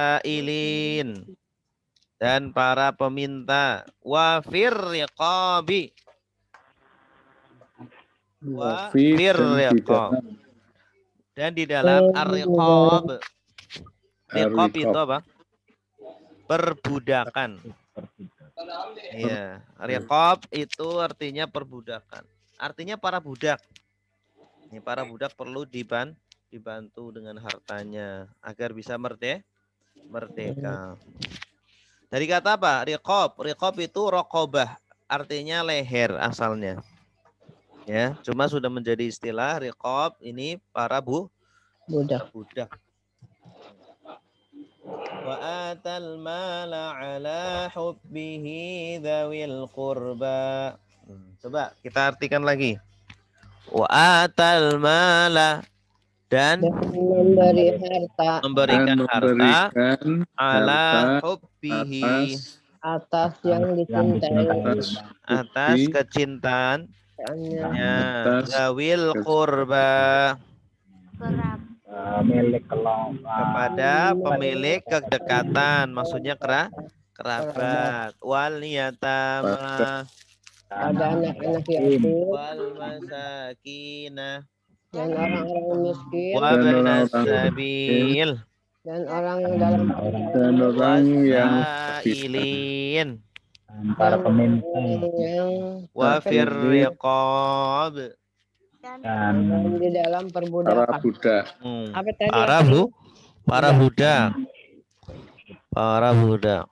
sailin dan para peminta. Wa fir riqabi. Wa Fi fir dan di riqab. dalam Dan di dalam ar-riqab. Riqab itu Ar-Riqab. apa? Perbudakan. Iya, riqab itu artinya perbudakan. Artinya para budak. Ini para budak perlu dibantu dengan hartanya agar bisa merdeka. Dari kata apa? Riqab. Riqab itu raqabah. Artinya leher asalnya. Ya, cuma sudah menjadi istilah riqab ini para budak. Wa atal mala ala hubbihi dzawil qurba. Coba kita artikan lagi. Wa atal mala dan memberikan harta ala hubbihi atas yang dicintai, atas kecintaannya atas zawil qurba milik kepada pemilik kedekatan, maksudnya kerabat, wal yatama ada anak-anak yatim wal masakina dan orang-orang miskin wa banas sabil dan orang dalam dan orang yang wasailin para peminta yang wa fir riqab dan di dalam para perbudakan. budak. Apa tadi? Para budak.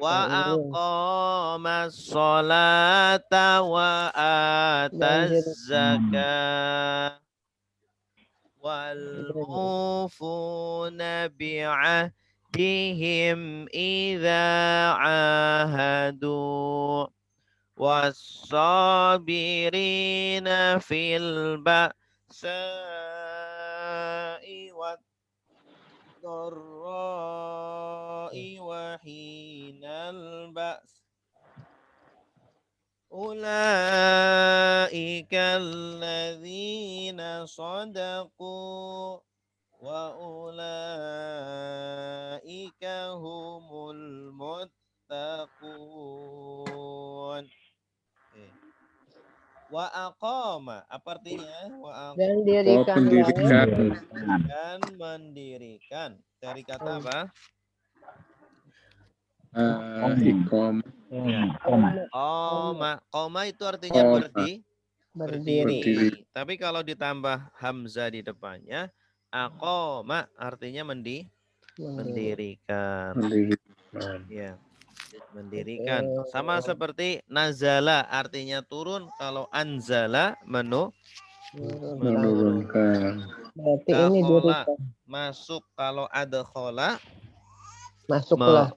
Wa aqamas sholata wa ataz zakah wal mufuna bi'ahdihim idza ahadu was-sabirina fil ba'sa'i wad-dharra'i wa hinal ba's ulaika alladzina sadaqu wa ulaika humul muttaqun. Wa aqama apa artinya? Wa Dan dan mendirikan. Dari kata apa? Iqam. Qoma itu artinya berdiri. Tapi kalau ditambah hamzah di depannya, aqama artinya mendirikan. Ya, mendirikan. Sama seperti nazala artinya turun, kalau anzala menurunkan. Berarti ini dirikan. Masuk, kalau adkhala Masuklah.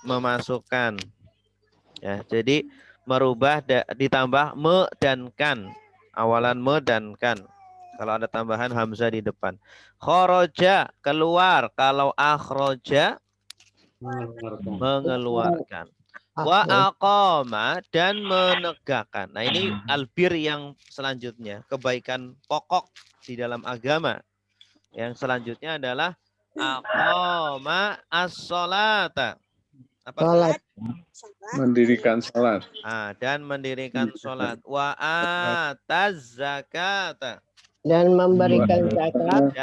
memasukkan. Ya, jadi merubah ditambah me dan kan. Awalan me dan kan. Kalau ada tambahan hamzah di depan. Kharaja keluar, kalau akhraja mengeluarkan. Wa aqama dan menegakkan. Nah, ini albir yang selanjutnya, kebaikan pokok di dalam agama. Yang selanjutnya adalah aqama as-sholata. Apa? Salat. Mendirikan salat. Dan mendirikan salat. Wa ataz zakata. Dan memberikan zakat.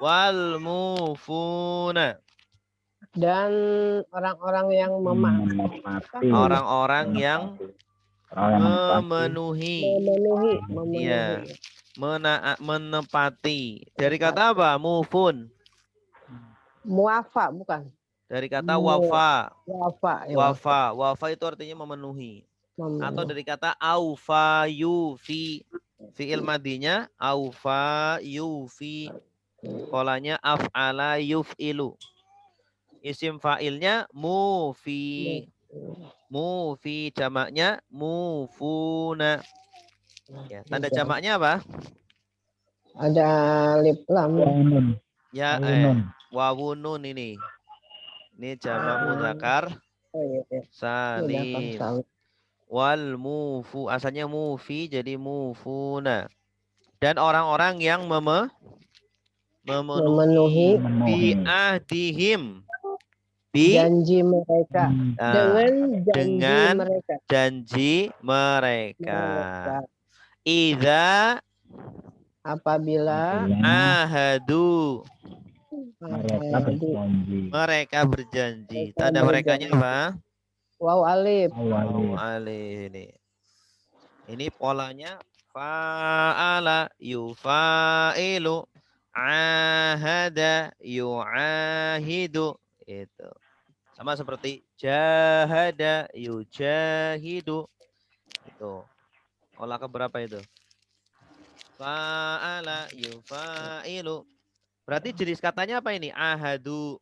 Wal mufuna. Dan orang-orang yang menepati, orang-orang yang memenuhi. Iya, menepati. Dari kata apa? Mufun. Muafa bukan? Dari kata wafa. Wafa itu artinya memenuhi. Atau dari kata aufa yufi. Fi'il madinya aufa yufi. Polanya af'ala yuf'ilu. Isim fa'ilnya mufi. Mufi jamaknya mufuna. Ya, tanda jamaknya apa? Ada alif lam. Ya, wawunun ini. Ini jamak mudzakkar salim. Wal mufu asalnya mufi jadi mufuna. Dan orang-orang yang memenuhi bi'ahdihim janji mereka dengan mereka. janji mereka. Idza Apabila ahadu berjanji. mereka berjanji. Tanda merekanya apa? Waw alif. Waw alif ini. Ini polanya fa'ala yufailu ahada yu'ahidu. Itu. Sama seperti jahada yujahidu. Itu. Olah keberapa itu? Fa'ala yufailu. Berarti jenis katanya apa ini? Ahadu.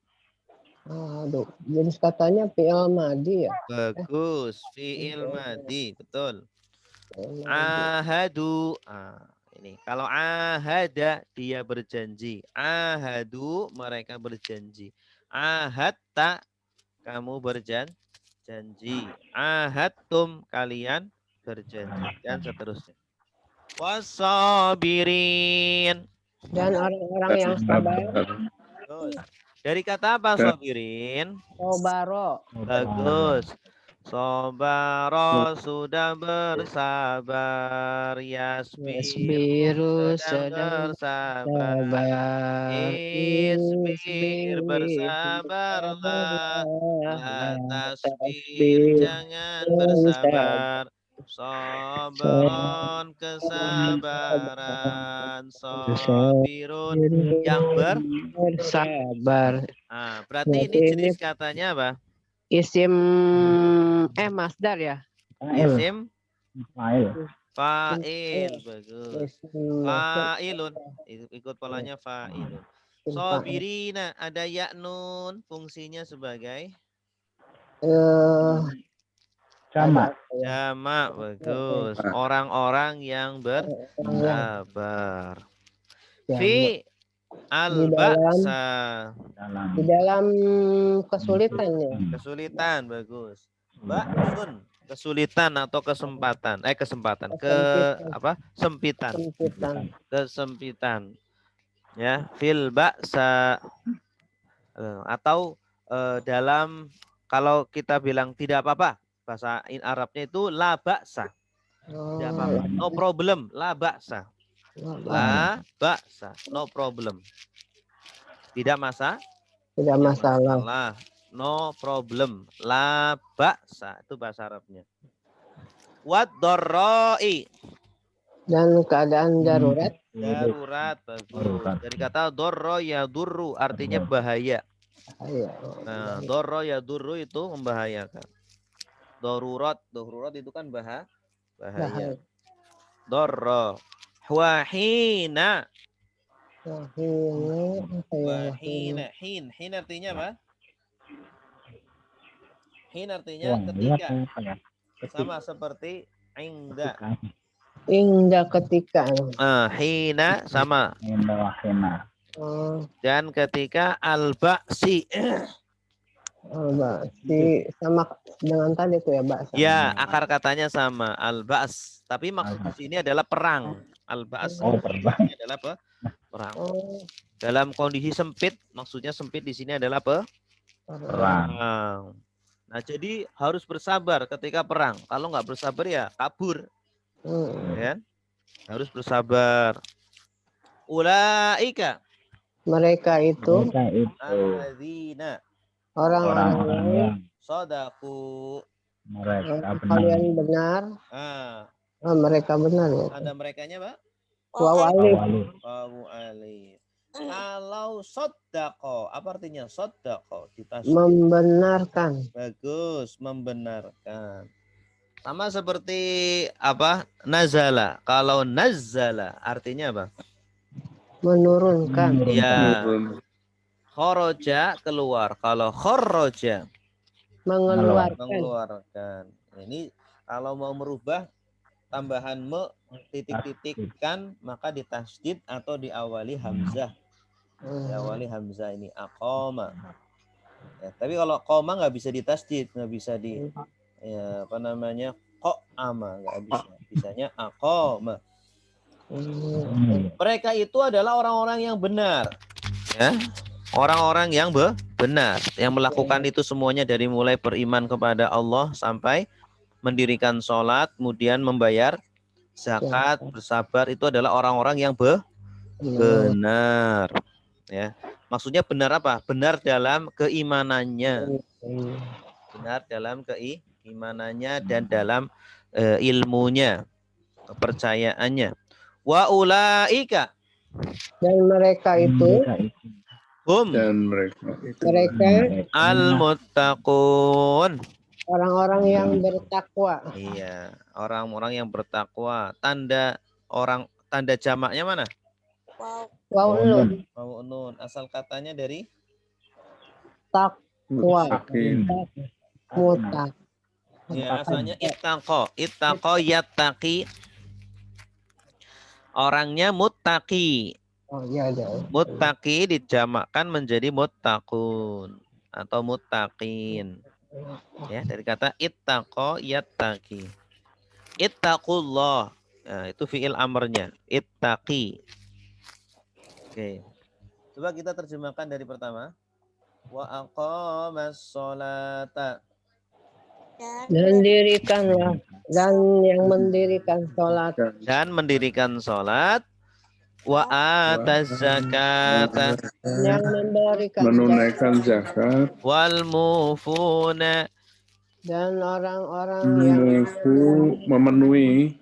Aduh, jenis katanya fi'il madi ya. Bagus. Fi'il madi. Betul. Ahadu. Ini. Kalau ahada dia berjanji. Ahadu mereka berjanji. Ahadta kamu berjanji. Ahadtum kalian berjanji. Dan seterusnya. Wasabirin. Dan orang-orang yang sabar. Dari kata apa sabirin? Sobaro. Bagus. Sobaro sudah bersabar. Yasbiru sedang bersabar. Isbir bersabarlah. La tasbir jangan bersabar. Sabaron kesabaran, sabirun yang bersabar. Berarti ini jenis katanya apa? Isim masdar ya? Isim Fa'il. fa'il. Bagus. Fa'ilun ikut polanya fa'ilun. Sabirina ada ya nun fungsinya sebagai Jamak. jamak. Bagus. Orang-orang yang bersabar. Fi al-ba'sa. Di dalam kesulitannya. Kesulitan. Bagus. Ba'sun kesulitan atau kesempatan. Kesempatan. Sempitan. Kesempitan. Ya, fil ba'sa. Atau dalam kalau kita bilang tidak apa-apa. Bahasa Arabnya itu la ba'sa. Tidak apa-apa. No problem. La ba'sa. La ba'sa. No problem. Tidak masalah. No problem. La ba'sa. Itu bahasa Arabnya. Wad dorra'i. Dan keadaan darurat. Darurat. Bagus. Dari kata dorro ya durru. Artinya bahaya. Nah, dorro ya durru itu membahayakan. Darurat itu kan bahaya. Dorro. Wahina. Hin artinya apa? Hin artinya ketika. Sama seperti ingda. Ingda ketika. Hina sama. Dan ketika al-ba'si. Al-ba'si sama dengan tadi itu ya, ba'sa. Ya, akar katanya sama, al-ba's. Tapi maksud di sini adalah perang. Al-ba's ini adalah perang. Dalam kondisi sempit, maksudnya sempit di sini adalah perang. Nah, jadi harus bersabar ketika perang. Kalau nggak bersabar ya kabur. Ya? Harus bersabar. Ulaika. Mereka itu. Alladzina. Orang-orang yang Sodaku. Mereka kalian benar. Mereka benar ya. Ada merekanya, Pak? Waw alif. Waw alif. Kalau sodako, apa artinya sodako? Membenarkan. Bagus, membenarkan. Sama seperti apa? Nazala. Kalau nazala artinya apa? Menurunkan. Ya. Khoroja keluar. Kalau khoroja mengeluarkan. Ini kalau mau merubah tambahan me titik-titik kan maka ditasdid atau diawali hamzah. Diawali hamzah ini aqoma. Ya, tapi kalau qoma nggak bisa ditasdid, nggak bisa di apa namanya qama, nggak bisa. Bisanya aqoma. Mereka itu adalah orang-orang yang benar. Ya, orang-orang yang benar, yang melakukan itu semuanya dari mulai beriman kepada Allah sampai mendirikan sholat, kemudian membayar zakat, bersabar, itu adalah orang-orang yang benar. Ya, maksudnya benar apa? Benar dalam keimanannya, benar dalam keimanannya dan dalam ilmunya, kepercayaannya. Wa ulaika, Dan mereka itu hum Dan mereka itu al-muttaqun. orang-orang yang bertakwa. Iya, orang-orang yang bertakwa. Tanda jamaknya mana? Waulun Mau'unun. Asal katanya dari takwa. Mutakin. Mutak. ya, asalnya ittaqo. Ittaqo yattaqi. Orangnya muttaqi. Oh iya ada. Muttaqi dijamakkan menjadi muttaqun atau muttaqin. Ya, dari kata ittaqo yattaqi. Ittaqullah. Nah, itu fiil amrnya. Ittaqi. Oke. Coba kita terjemahkan dari pertama. Wa aqamas sholata. Dan dirikanlah dan yang mendirikan sholat Dan mendirikan sholat. Wa ataz zakata. yang memberikan Menunaikan zakat. Wal mufuna. dan orang-orang yang Memenuhi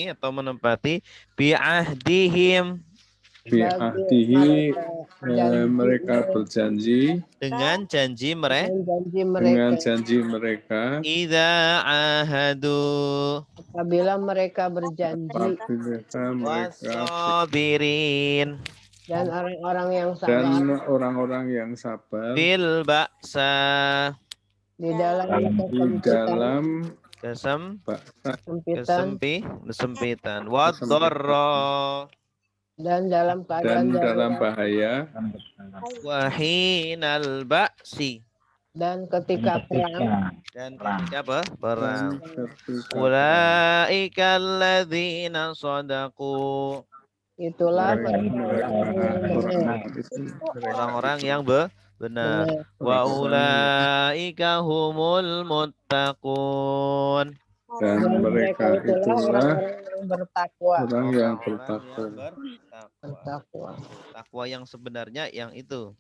atau menempati bi'ahdihim. Bi'ahdihi, mereka berjanji Dengan janji mereka. dengan janji mereka Idza ahadu. Apabila mereka berjanji Wasabirin. dan orang-orang yang dan sabar orang-orang yang sabar Bil ba'sa. di dalam kesempitan. Wadharra. dan dalam keadaan dalam bahaya Wahinal ba'si. dan ketika perang Dan ketika apa? Perang. Ulaika alladzina shadaqu. itulah Orang-orang yang benar. Wa ulaika humul muttaqun. dan mereka itulah yang bertakwa. orang yang bertakwa. Takwa yang sebenarnya yang itu.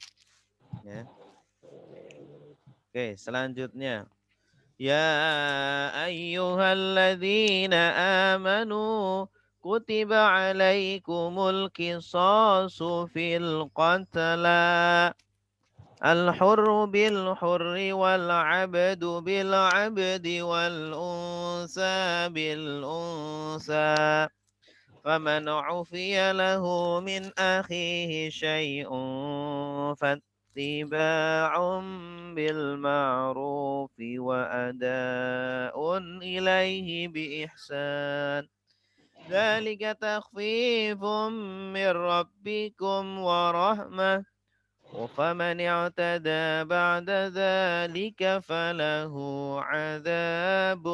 Ya. Oke, selanjutnya. Ya ayyuhalladzina amanu kutiba alaikumul qisasu fil qatla. Al-hurru bil-hurri wal-'abdu bil-'abdi wal-unsa bil-unsa. Faman 'ufiya lahu min akhihi syai'un fattiba'un bil-ma'rufi wa ada'un ilaihi bi-ihsan. Dzalika takhfifun min rabbikum wa rahmah. وَفَمَنِ اعْتَدَى بَعْدَ ذَلِكَ فَلَهُ عَذَابٌ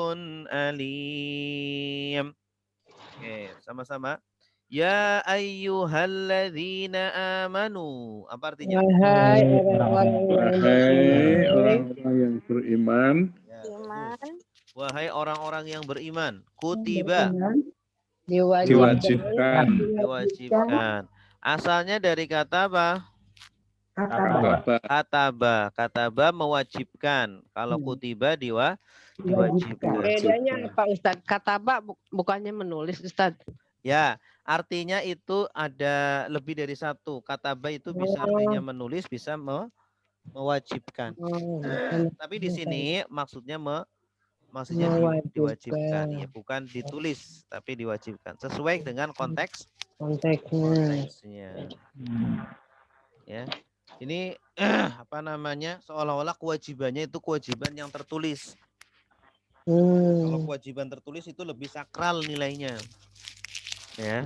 أَلِيمٌ. Oke, sama-sama. Ya ayyuhalladzina amanu. Apa artinya? Wahai orang-orang yang beriman. Wahai orang-orang yang beriman. Kutiba. Diwajibkan. Asalnya dari kata apa? Kataba mewajibkan. Kalau kutiba diwajibkan. Bedanya apa Ustaz? Kataba bukannya menulis Ustaz. Ya, artinya itu ada lebih dari satu. Kataba itu bisa artinya menulis, bisa mewajibkan. Tapi di sini maksudnya diwajibkan. Ya, bukan ditulis, tapi diwajibkan. Sesuai dengan konteksnya. Ya. Ini seolah-olah kewajibannya itu kewajiban yang tertulis. Kalau kewajiban tertulis itu lebih sakral nilainya. Ya.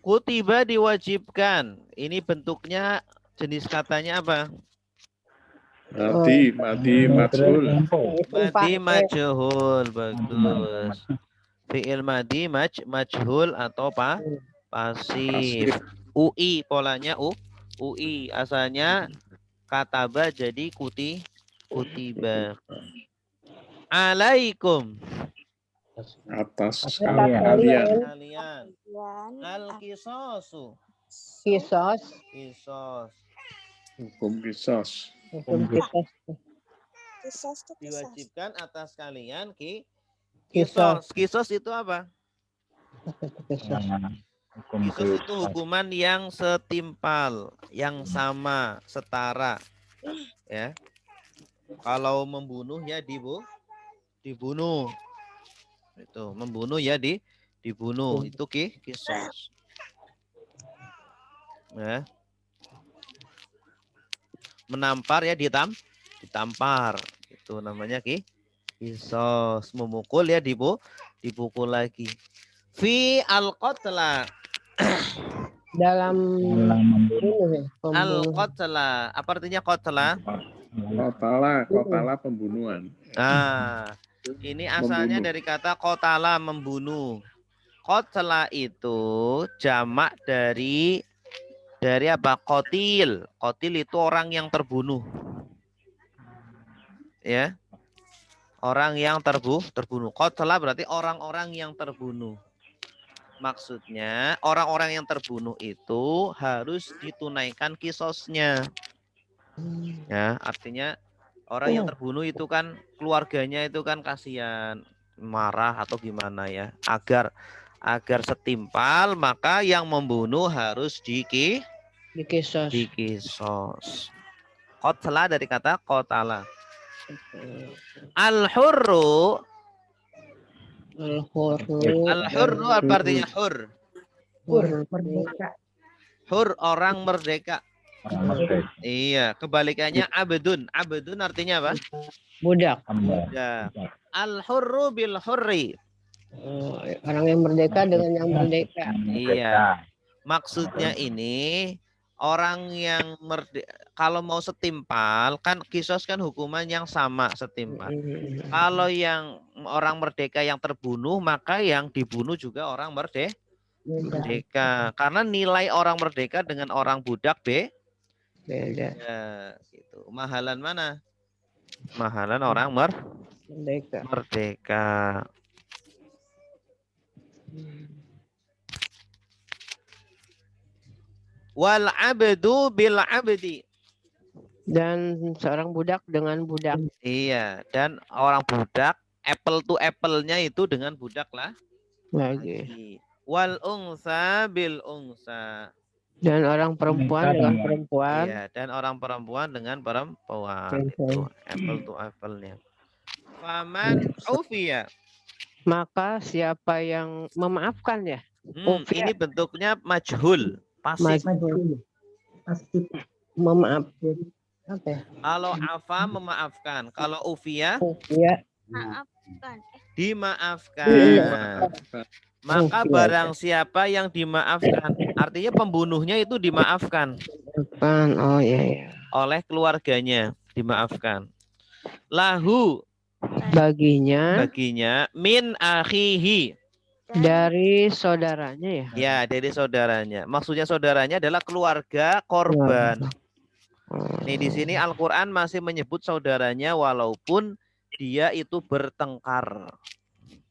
Kutiba diwajibkan. Ini bentuknya jenis katanya apa? Madi majhul. Madi majhul, bagus. Fi'il madi majhul atau pasif. UI, polanya UI. Asalnya kataba jadi kutiba. Alaikum. Atas Atas kalian. kalian. Kalian. Al-kisosu. Kisos. Kisos. Hukum kisos. Hukum kisos. Kisos tuh kisos. Diwajibkan atas kalian Kisos. kisos. Kisos itu apa? Kisos. Hukum Kisos itu kisos. hukuman yang setimpal, yang sama, setara. Ya. Kalau membunuh ya dibunuh. Itu membunuh ya dibunuh. Itu kisos. Ya. Menampar ya ditampar. Itu namanya kisos. Memukul ya dipukul lagi. Fi al-qatla. Dalam Membunuh. bunuh ya. Pembunuh. Al-qatla. Apa artinya qatla? Kotala pembunuhan. Nah, ini asalnya Membunuh. dari kata qatala, membunuh. Qatla itu jamak dari apa? Qatil. Qatil itu orang yang terbunuh. Ya. Orang yang terbunuh. Qatla berarti orang-orang yang terbunuh. Maksudnya orang-orang yang terbunuh itu harus ditunaikan kisosnya. Ya, artinya orang yang terbunuh itu kan keluarganya itu kan kasihan, marah atau gimana ya. Agar setimpal maka yang membunuh harus Dikisos. dikisos. Qatla dari kata qatala. Al-hurru. Al-hurru. Al-hurru apa artinya hur? Merdeka. Hur orang merdeka. Orang merdeka. Iya, kebalikannya abdun. Abdun artinya apa? Budak. Hamba. Ya. Al-hurru bil hurri. Orang yang merdeka dengan yang merdeka. Iya. Maksudnya ini orang yang kalau mau setimpal kan kisos kan hukuman yang sama setimpal. Kalau yang orang merdeka yang terbunuh maka yang dibunuh juga orang merdeka. Karena nilai orang merdeka dengan orang budak Beda. ya, gitu. Mahalan mana? Mahalan orang Merdeka. merdeka. Wal abdu bil abdi. Dan seorang budak dengan budak. Iya, dan orang budak apple to apple-nya itu dengan budak lah. Lagi. Wal unsa bil unsa. Dan orang perempuan dengan perempuan. Iya, dan orang perempuan dengan perempuan. Itu apple to apple-nya. Faman ufiya. Maka siapa yang memaafkan ya? Ini bentuknya majhul, pasif. Memaaf. Apa ya? Kalau afa memaafkan, kalau ufiya Ya. Maafkan. dimaafkan. Maka Ufiya. barang siapa yang dimaafkan, artinya pembunuhnya itu dimaafkan Kan. Oh iya. oleh keluarganya, dimaafkan. Lahu Baginya min akhihi. dari saudaranya ya. Ya, dari saudaranya. Maksudnya saudaranya adalah keluarga korban. Nih di sini Al-Qur'an masih menyebut saudaranya walaupun dia itu bertengkar.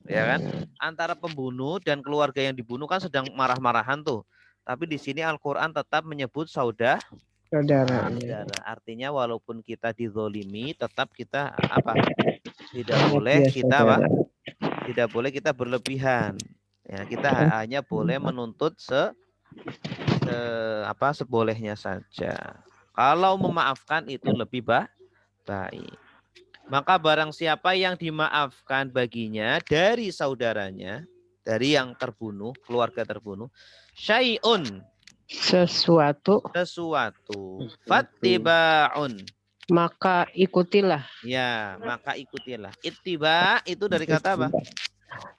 Ya kan? Antara pembunuh dan keluarga yang dibunuh kan sedang marah-marahan tuh. Tapi di sini Al-Qur'an tetap menyebut saudara. Artinya walaupun kita dizolimi tetap kita apa? Tidak boleh kita apa? Tidak boleh kita berlebihan. Ya, kita hanya boleh menuntut sebolehnya saja. Kalau memaafkan itu lebih baik. Maka barang siapa yang dimaafkan baginya dari saudaranya, dari yang terbunuh, keluarga terbunuh, syai'un, sesuatu, fattiba'un, maka ikutilah. ya, maka ikutilah. Ittiba itu dari kata apa?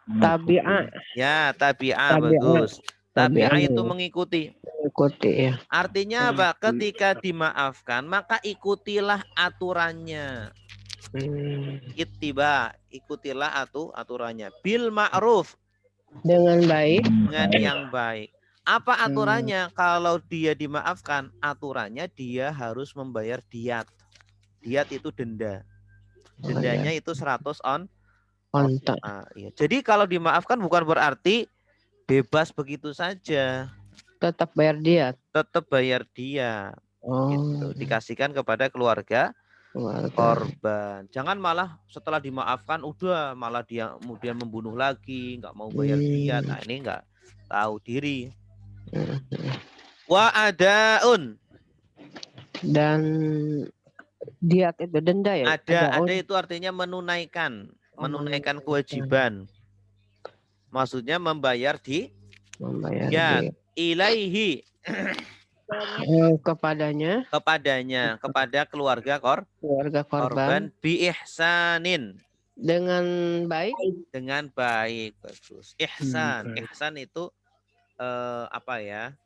Tabi'ah. Ya, tabi'ah, bagus. Tabi'ah itu mengikuti. Ikuti ya. Artinya apa? Ketika dimaafkan, maka ikutilah aturannya. Ittiba, ikutilah aturannya. Bil ma'ruf, Dengan baik. dengan yang baik. Apa aturannya? Kalau dia dimaafkan, aturannya dia harus membayar diat. Diat itu denda. Dendanya itu 100 Onta. iya. Jadi kalau dimaafkan bukan berarti bebas begitu saja. Tetap bayar dia. Tetap bayar dia. Gitu. Dikasihkan kepada keluarga korban. Jangan malah setelah dimaafkan udah malah dia kemudian membunuh lagi, nggak mau bayar diat. Nah, ini nggak tahu diri. Wa adaun. Dan diat itu denda ya? Ada itu artinya menunaikan kewajiban. Maksudnya membayar membayar diat. Ilaihi. Kepada keluarga korban bi ihsanin, dengan baik. Bagus. Ihsan itu apa ya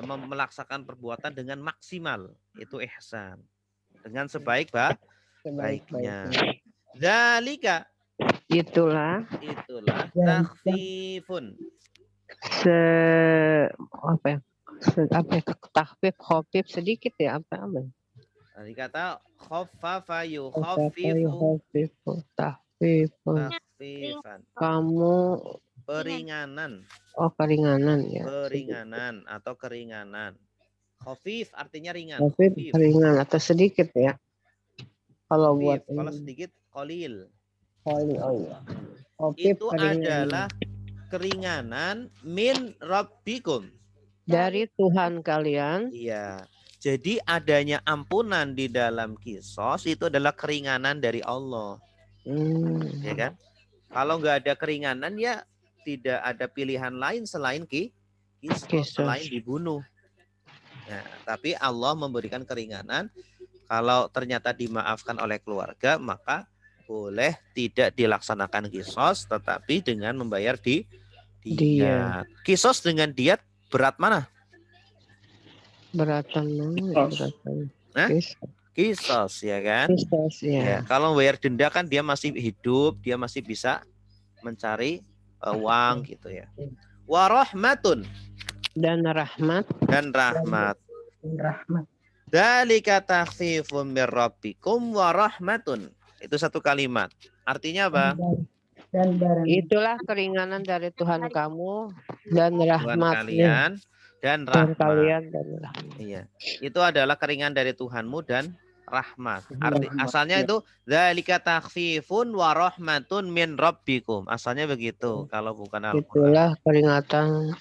melaksakan perbuatan dengan maksimal, itu ihsan, dengan sebaik-baiknya. Dzalika, itulah takhfifun, takhfif, khafif sedikit ya, apa? Tadi kata khaffafa yukhaffifu, takhfifan. Kamu Peringanan. Keringanan ya. Peringanan atau keringanan. Khafif artinya ringan. Khafif ringan atau sedikit ya. Kalau buat kalau sedikit qalil. Itu adalah keringanan min rabbikum, dari Tuhan kalian. Iya. Jadi adanya ampunan di dalam kisos itu adalah keringanan dari Allah. Ya kan? Kalau nggak ada keringanan ya tidak ada pilihan lain selain kisos, selain dibunuh. Nah, tapi Allah memberikan keringanan. Kalau ternyata dimaafkan oleh keluarga, maka boleh tidak dilaksanakan kisos, tetapi dengan membayar diat. Kisos dengan diat berat mana? Beratan. Kisos ya kan? Kisos ya. Kalau membayar denda kan dia masih hidup, dia masih bisa mencari uang gitu ya. Warahmatun, dan rahmat. Dzalika takhfifun mir rabbikum warahmatun. Itu satu kalimat. Artinya apa? Itulah keringanan dari Tuhan kamu dan rahmat kalian dan rahmat. Iya. Itu adalah keringanan dari Tuhanmu dan rahmat. Asalnya itu dzalika takhfifun wa rahmatun min rabbikum. Asalnya begitu. Kalau bukan Al-Qur'an. Itulah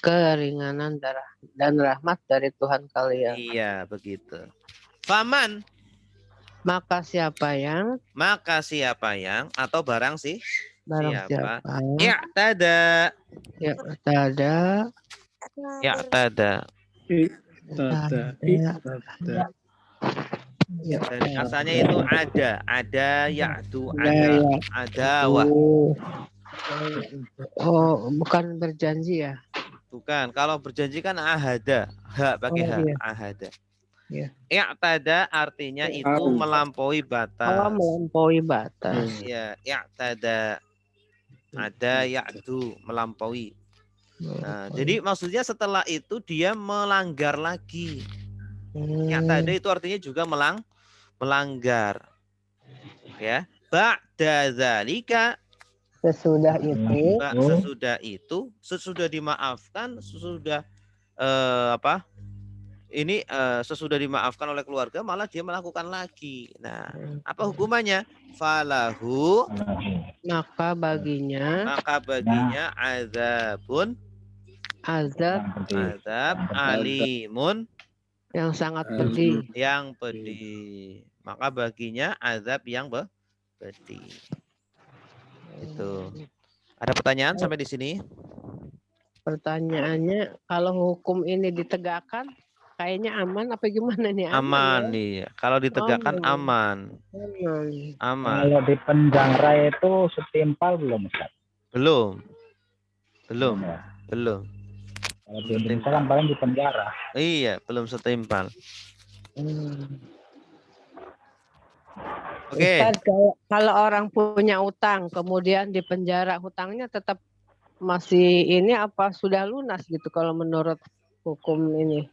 keringanan dan rahmat dari Tuhan kalian. Iya, begitu. Faman, maka siapa yang atau barang siapa i'tada dan asalnya itu ada ya'du, adawah. Bukan berjanji ya? Bukan, kalau berjanji kan ahada, pakai ahada. I'tada artinya itu melampaui batas. Ya, i'tada. Ada ya'du, melampaui. Nah, jadi maksudnya setelah itu dia melanggar lagi. I'tada itu artinya juga melanggar. Ya. Ba'da dzalika, sesudah dimaafkan, sesudah sesudah dimaafkan oleh keluarga malah dia melakukan lagi. Nah, apa hukumannya? Falahu, maka baginya azab alimun, yang sangat pedih. Maka baginya azab yang pedih. Itu. Ada pertanyaan sampai di sini? Pertanyaannya, kalau hukum ini ditegakkan kayaknya aman apa gimana nih? Aman nih. Kalau ditegakkan aman. Kalau di penjara itu setimpal belum, Ustaz? Belum. Ya. Belum. Kalau di Indonesia kan paling di penjara. Iya, belum setimpal. Oke. Kalau orang punya utang kemudian di penjara, hutangnya tetap masih ini apa sudah lunas gitu kalau menurut hukum ini.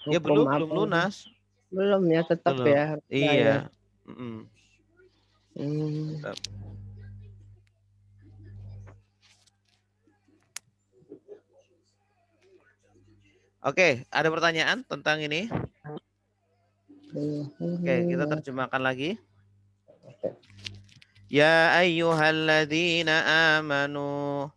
Ya Hukum belum apa ini? lunas. Belum ya, tetap Belum. ya. harus bayar. Iya. Mm-mm. Hmm. Tetap. Oke, ada pertanyaan tentang ini? Oke, kita terjemahkan lagi. Ya ayyuhalladzina amanu.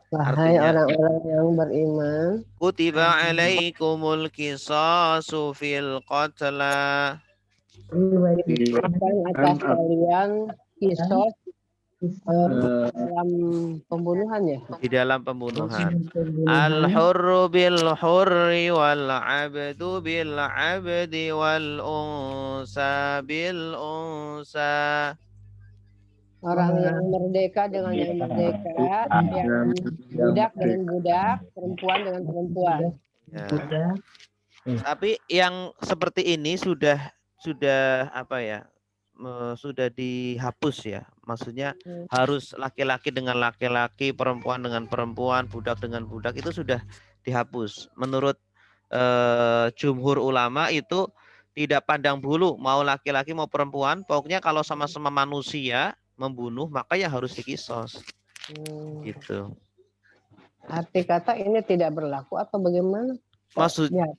Wahai Artinya, orang-orang yang beriman, kutiba alaikumul qisasu fil qatla. diwajibkan atas kalian kisos eh, dalam pembunuhan ya. Di dalam pembunuhan. Al-hurru bil hurri wal abdu bil abdi wal unsa bil unsa. Orang yang merdeka dengan yang merdeka, yang budak dengan budak, perempuan dengan perempuan. Ya. Tapi yang seperti ini sudah apa ya? Sudah dihapus ya. Maksudnya harus laki-laki dengan laki-laki, perempuan dengan perempuan, budak dengan budak itu sudah dihapus. Menurut jumhur ulama itu tidak pandang bulu mau laki-laki mau perempuan, pokoknya kalau sama-sama manusia membunuh maka ya harus dikisos. Gitu. Arti kata ini tidak berlaku atau bagaimana? Maksudnya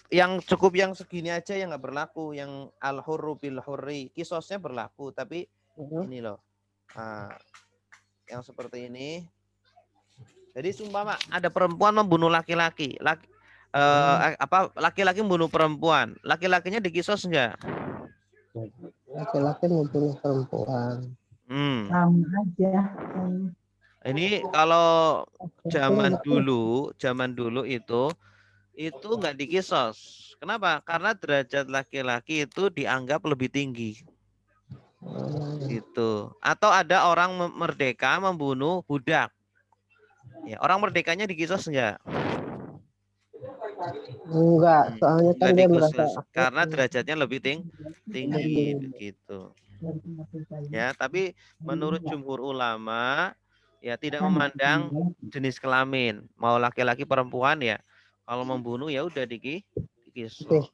Ya, yang cukup yang segini aja yang nggak berlaku, yang al-hurru bil hurri, kisosnya berlaku, tapi ini loh, yang seperti ini. Jadi sumpama ada perempuan membunuh laki-laki, laki-laki membunuh perempuan, laki-lakinya dikisos enggak? laki-laki membunuh perempuan. Sama aja. Ini kalau zaman dulu itu nggak dikisos. Kenapa? Karena derajat laki-laki itu dianggap lebih tinggi. Gitu. Atau ada orang merdeka membunuh budak. Ya, orang merdekanya dikisos enggak? Enggak, soalnya kan dia merasa karena derajatnya lebih tinggi begitu. Ya, tapi menurut jumhur ulama ya tidak memandang jenis kelamin, mau laki-laki perempuan ya. Kalau membunuh ya udah dikisos.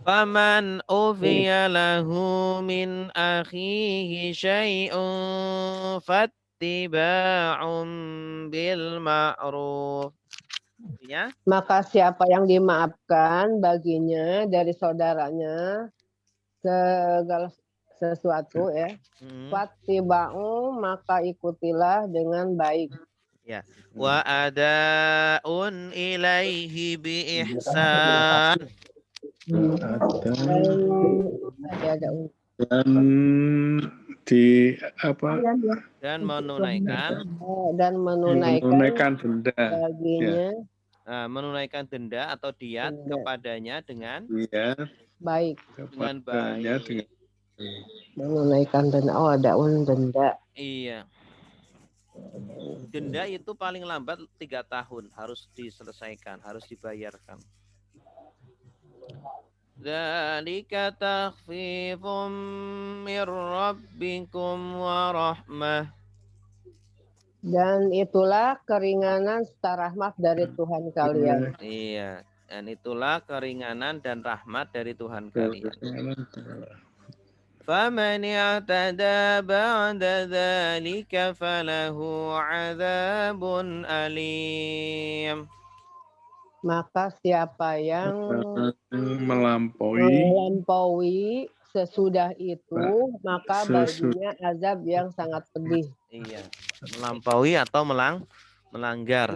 Faman ufiya lahu min akhihi syai'un fattiba'un bil ma'ruf. Ya. Maka siapa yang dimaafkan baginya dari saudaranya segala sesuatu ya, fattiba'u maka ikutilah dengan baik. Ya. Wa ada'un ilaihi bi ihsan. Dan di apa? Dan menunaikan denda baginya. Ya. Menunaikan denda atau diat kepadanya dengan baik. Dengan baik. Menunaikan denda. Oh, ada denda. Iya. Denda itu paling lambat 3 tahun harus diselesaikan, harus dibayarkan. Dzalika takhfifum mir rabbikum wa rahmah. Dan itulah keringanan serta rahmat dari Tuhan kalian. Iya, dan itulah keringanan dan rahmat dari Tuhan kalian. Faman i'tada ba'da dzalika falahu 'adzabun alim. Maka siapa yang melampaui sesudah itu, maka baginya azab yang sangat pedih. Iya, melampaui atau melanggar.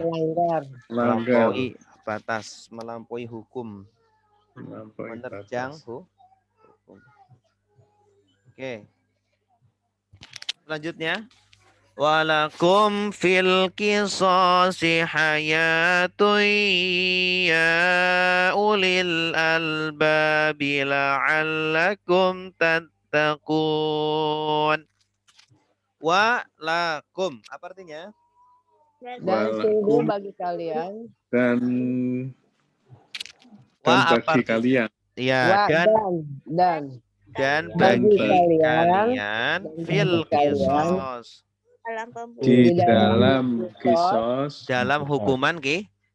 Melampaui batas, melampaui hukum. Menerjang hukum. Oke. Selanjutnya, walakum fil qisasi hayatun ya ulil albabi la'allakum tattaqun. Walakum, apa artinya? Dan sungguh bagi kalian. Dan bagi kalian. Iya, dan bagi kalian fil qisas dalam Di pembunuhan. dalam kisos Dalam hukuman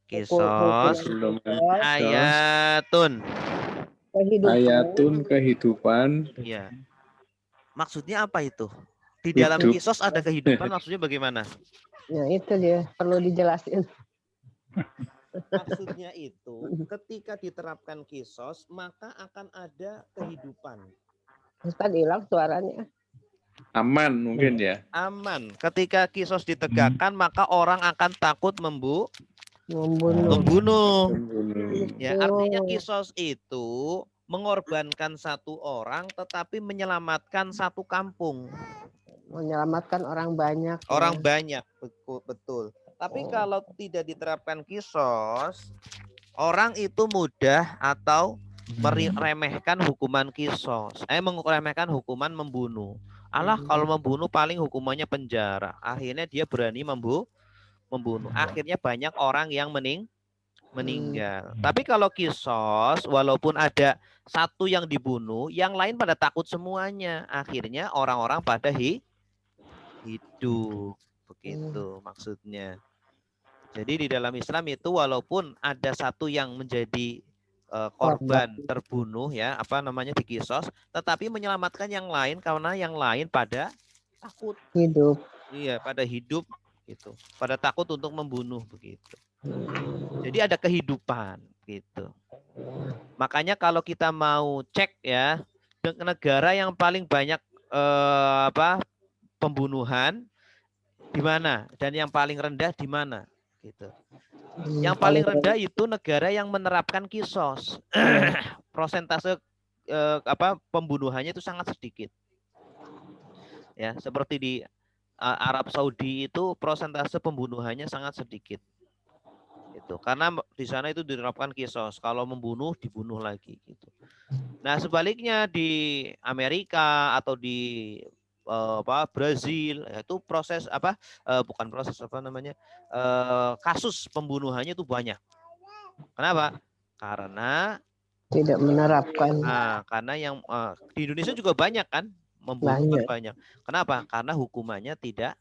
kisos sebelum kisos hayatun. hayatun kehidupan Ya. Maksudnya apa itu? Di dalam hidup. kisos ada kehidupan, maksudnya bagaimana? Ya itu dia perlu dijelasin. Maksudnya itu ketika diterapkan kisos maka akan ada kehidupan. Ustaz hilang suaranya. Aman mungkin ya. Aman. Ketika kisos ditegakkan maka orang akan takut membunuh. Membunuh. Ya, artinya kisos itu mengorbankan satu orang tetapi menyelamatkan satu kampung. Menyelamatkan orang banyak. Orang ya. banyak, betul. Tapi kalau tidak diterapkan kisos, orang itu mudah atau meremehkan hukuman kisos. Meremehkan hukuman membunuh. Allah kalau membunuh paling hukumannya penjara. Akhirnya dia berani membunuh. Akhirnya banyak orang yang meninggal. Tapi kalau kisos, walaupun ada satu yang dibunuh, yang lain pada takut semuanya. Akhirnya orang-orang pada hidup. Begitu maksudnya. Jadi di dalam Islam itu walaupun ada satu yang menjadi korban terbunuh ya, dikisos, tetapi menyelamatkan yang lain karena yang lain pada takut hidup. Iya, pada hidup gitu. Pada takut untuk membunuh begitu. Jadi ada kehidupan gitu. Makanya kalau kita mau cek ya, negara yang paling banyak pembunuhan di mana dan yang paling rendah di mana gitu. Yang paling rendah itu negara yang menerapkan kisos. Prosentase pembunuhannya itu sangat sedikit. Ya, seperti di Arab Saudi itu prosentase pembunuhannya sangat sedikit. Itu karena di sana itu diterapkan kisos. Kalau membunuh dibunuh lagi gitu. Nah, sebaliknya di Amerika atau di Brazil itu kasus pembunuhannya itu banyak. Kenapa? Karena tidak menerapkan. Karena yang di Indonesia juga banyak kan membunuh banyak. Kenapa? Karena hukumannya tidak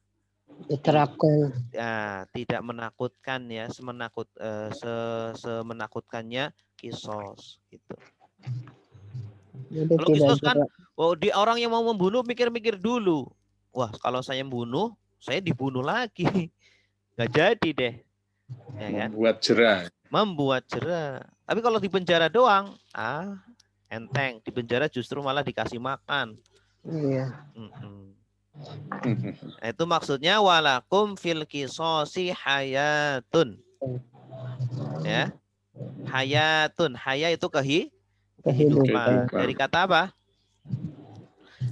diterapkan. Tidak menakutkan ya, semenakutkannya kisos gitu. Kalau kisos kan, di orang yang mau membunuh mikir-mikir dulu. Wah, kalau saya membunuh, saya dibunuh lagi. Nggak jadi deh. Ya kan? Membuat jerah. Tapi kalau di penjara doang, enteng. Di penjara justru malah dikasih makan. Iya. Itu maksudnya walakum fil qisosi hayatun. Ya. Hayatun. Haya itu kehidupan. Dari kata apa?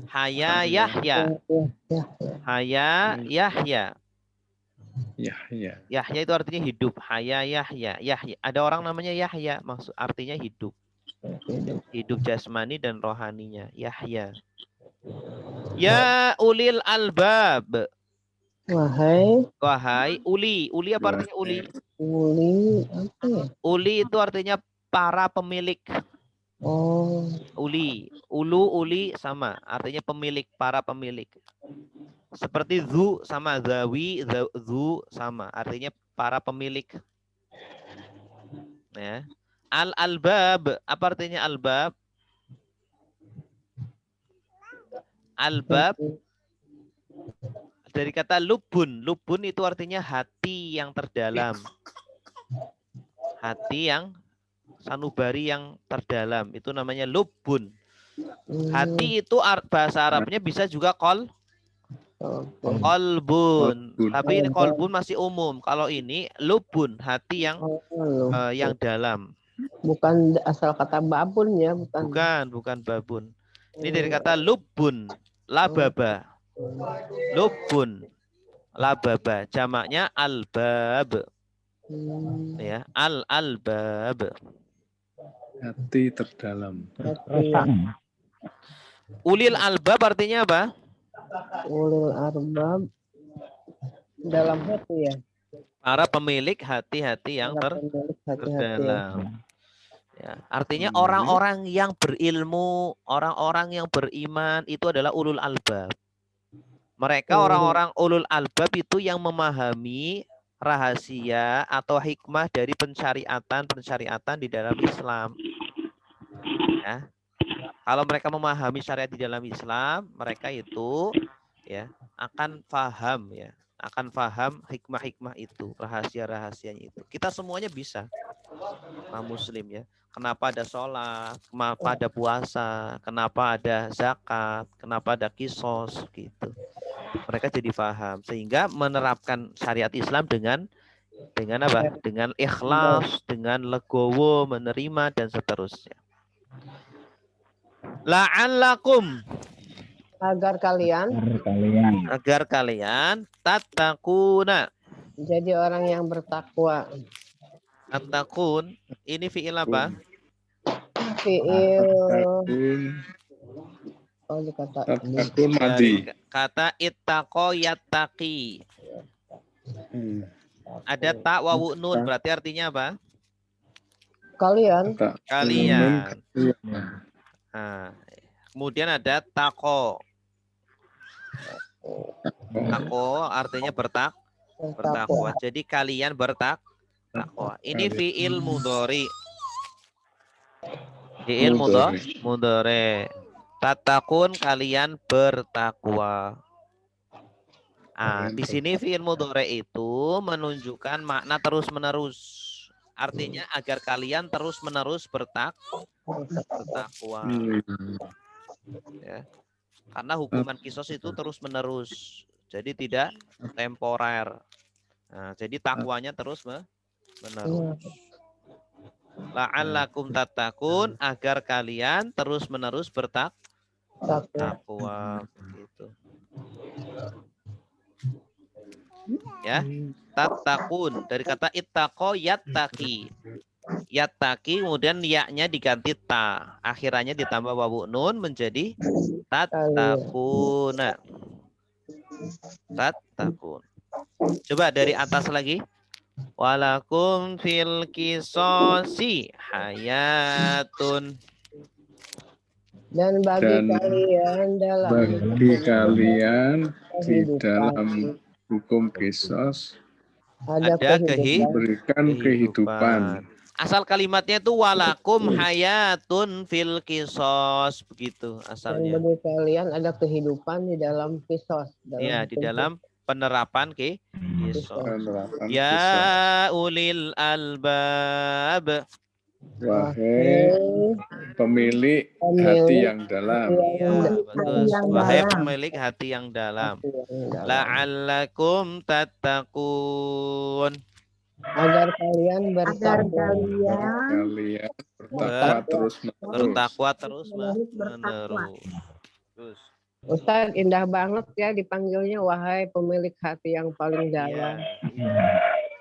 Haya Yahya. Haya Yahya. Yahya itu artinya hidup. Haya Yahya. Yahya. Ada orang namanya Yahya, maksud artinya hidup. Hidup jasmani dan rohaninya. Yahya. Ya ulil albab. Wahai uli. Uli apa artinya uli? Uli apa ya? Uli itu artinya para pemilik. Uli. Uli sama. Artinya pemilik, para pemilik. Seperti zu sama zawi, zu sama. Artinya para pemilik. Ya. Al-albab. Apa artinya albab? Albab dari kata lubun. Lubun itu artinya hati yang terdalam. Hati yang sanubari yang terdalam. Itu namanya lubun. Hati itu bahasa Arabnya bisa juga kolbun. Tapi ini kolbun masih umum. Kalau ini lubun, hati yang dalam. Bukan asal kata babun ya, bukan. Bukan babun. Ini dari kata lubun, lababa. Lubun, lababa. Jamaknya albab. Ya, albab. Hati terdalam. Ulil albab artinya apa? Ulil albab dalam hati ya. Para pemilik hati-hati yang terdalam. Ya, artinya orang-orang yang berilmu, orang-orang yang beriman itu adalah ulul albab. Mereka orang-orang ulul albab itu yang memahami rahasia atau hikmah dari pensyariatan di dalam Islam. Ya. Kalau mereka memahami syariat di dalam Islam, mereka itu ya akan paham hikmah-hikmah itu, rahasia-rahasianya itu. Kita semuanya bisa, Muslim ya. Kenapa ada sholat, kenapa ada puasa, kenapa ada zakat, kenapa ada kisos gitu. Mereka jadi paham sehingga menerapkan syariat Islam dengan apa? Dengan ikhlas, dengan legowo, menerima dan seterusnya. La'allakum Agar kalian tattaquna. jadi orang yang bertakwa. At-taqun ini fi'il apa? Fiil Tatakun madi. Kata ittaqo yattaqi. Ada ta wawu nun, berarti artinya apa? kalian. Kalian. Nah, kemudian ada tako. Tako artinya bertakwa. Jadi kalian bertakwa. Ini fi'il mudhari. Fi'il mudhari. Tatakun kalian bertakwa. Di sini fi'il mudhari itu menunjukkan makna terus-menerus. Artinya agar kalian terus-menerus bertakwa. Ya. Karena hukuman kisos itu terus-menerus. Jadi tidak temporer. Nah, jadi takwanya terus-menerus. La'allakum tattaqun, agar kalian terus-menerus bertakwa. Gitu. Ya, tattaqun dari kata ittaqo yattaqi. Yattaqi kemudian ya-nya diganti ta, akhirannya ditambah wawu nun menjadi tattaquna. Tattaqun. Coba dari atas lagi. Walakum fil qisasi hayatun. Dan bagi kalian di dalam hukum kisos ada berikan kehidupan. Asal kalimatnya itu walakum hayatun fil kisos, begitu asalnya. Dan bagi kalian ada kehidupan di dalam kisos. Iya, di dalam penerapan kisos. Ya ulil albab. Wahai pemilik hati yang dalam. Wahai pemilik hati yang dalam. La'allakum tattaqun. Agar kalian bertakwa terus menerus. Ustaz, indah banget ya dipanggilnya wahai pemilik hati yang paling dalam.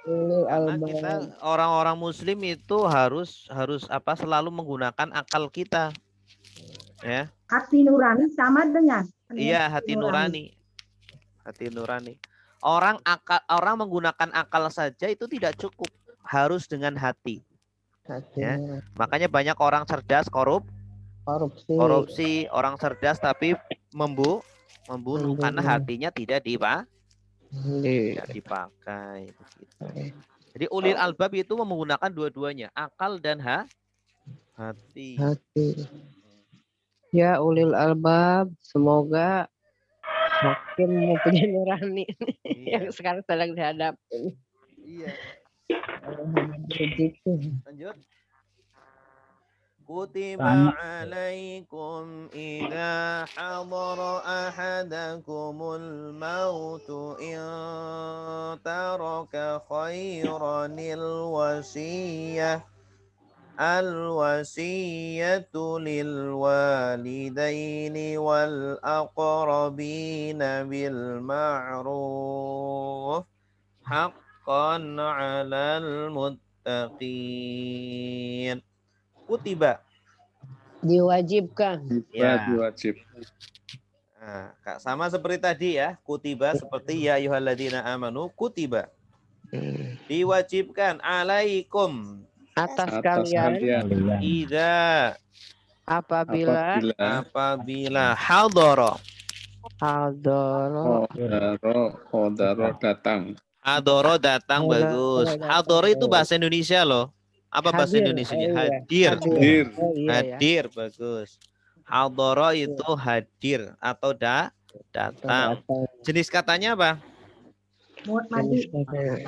Karena kita orang-orang muslim itu harus selalu menggunakan akal kita. Ya. Hati nurani sama dengan hati nurani. Hati nurani. Orang menggunakan akal saja itu tidak cukup, harus dengan hati. Ya. Makanya banyak orang cerdas korupsi, orang cerdas tapi membunuh karena hatinya tidak dipakai. Jadi ulil albab itu menggunakan dua-duanya, akal dan hati. Ya ulil albab, semoga makin mempunyai nurani yang sekarang sedang dihadapi. Iya. Lanjut. Kutiba alaikum idza hadara ahadakumul mautu in taraka khairanil wasiyah al-wasiyatu lil walidaini wal aqrabina bil ma'ruf haqqan 'alal muttaqin. Kutiba diwajibkan. Diwajib. Nah, sama seperti tadi ya, kutiba seperti ya ayyuhalladzina amanu kutiba. Diwajibkan alaikum atas kalian idza apabila hadara Hadoro. Hodaro datang. Hadoro datang, bagus. Hadoro itu bahasa Indonesia loh. Apa bahasa Hadir. Indonesianya? Oh, iya. Hadir. Hadir. Oh iya ya. Hadir, bagus. Hadoro itu hadir atau datang. Jenis katanya apa? Mut mati.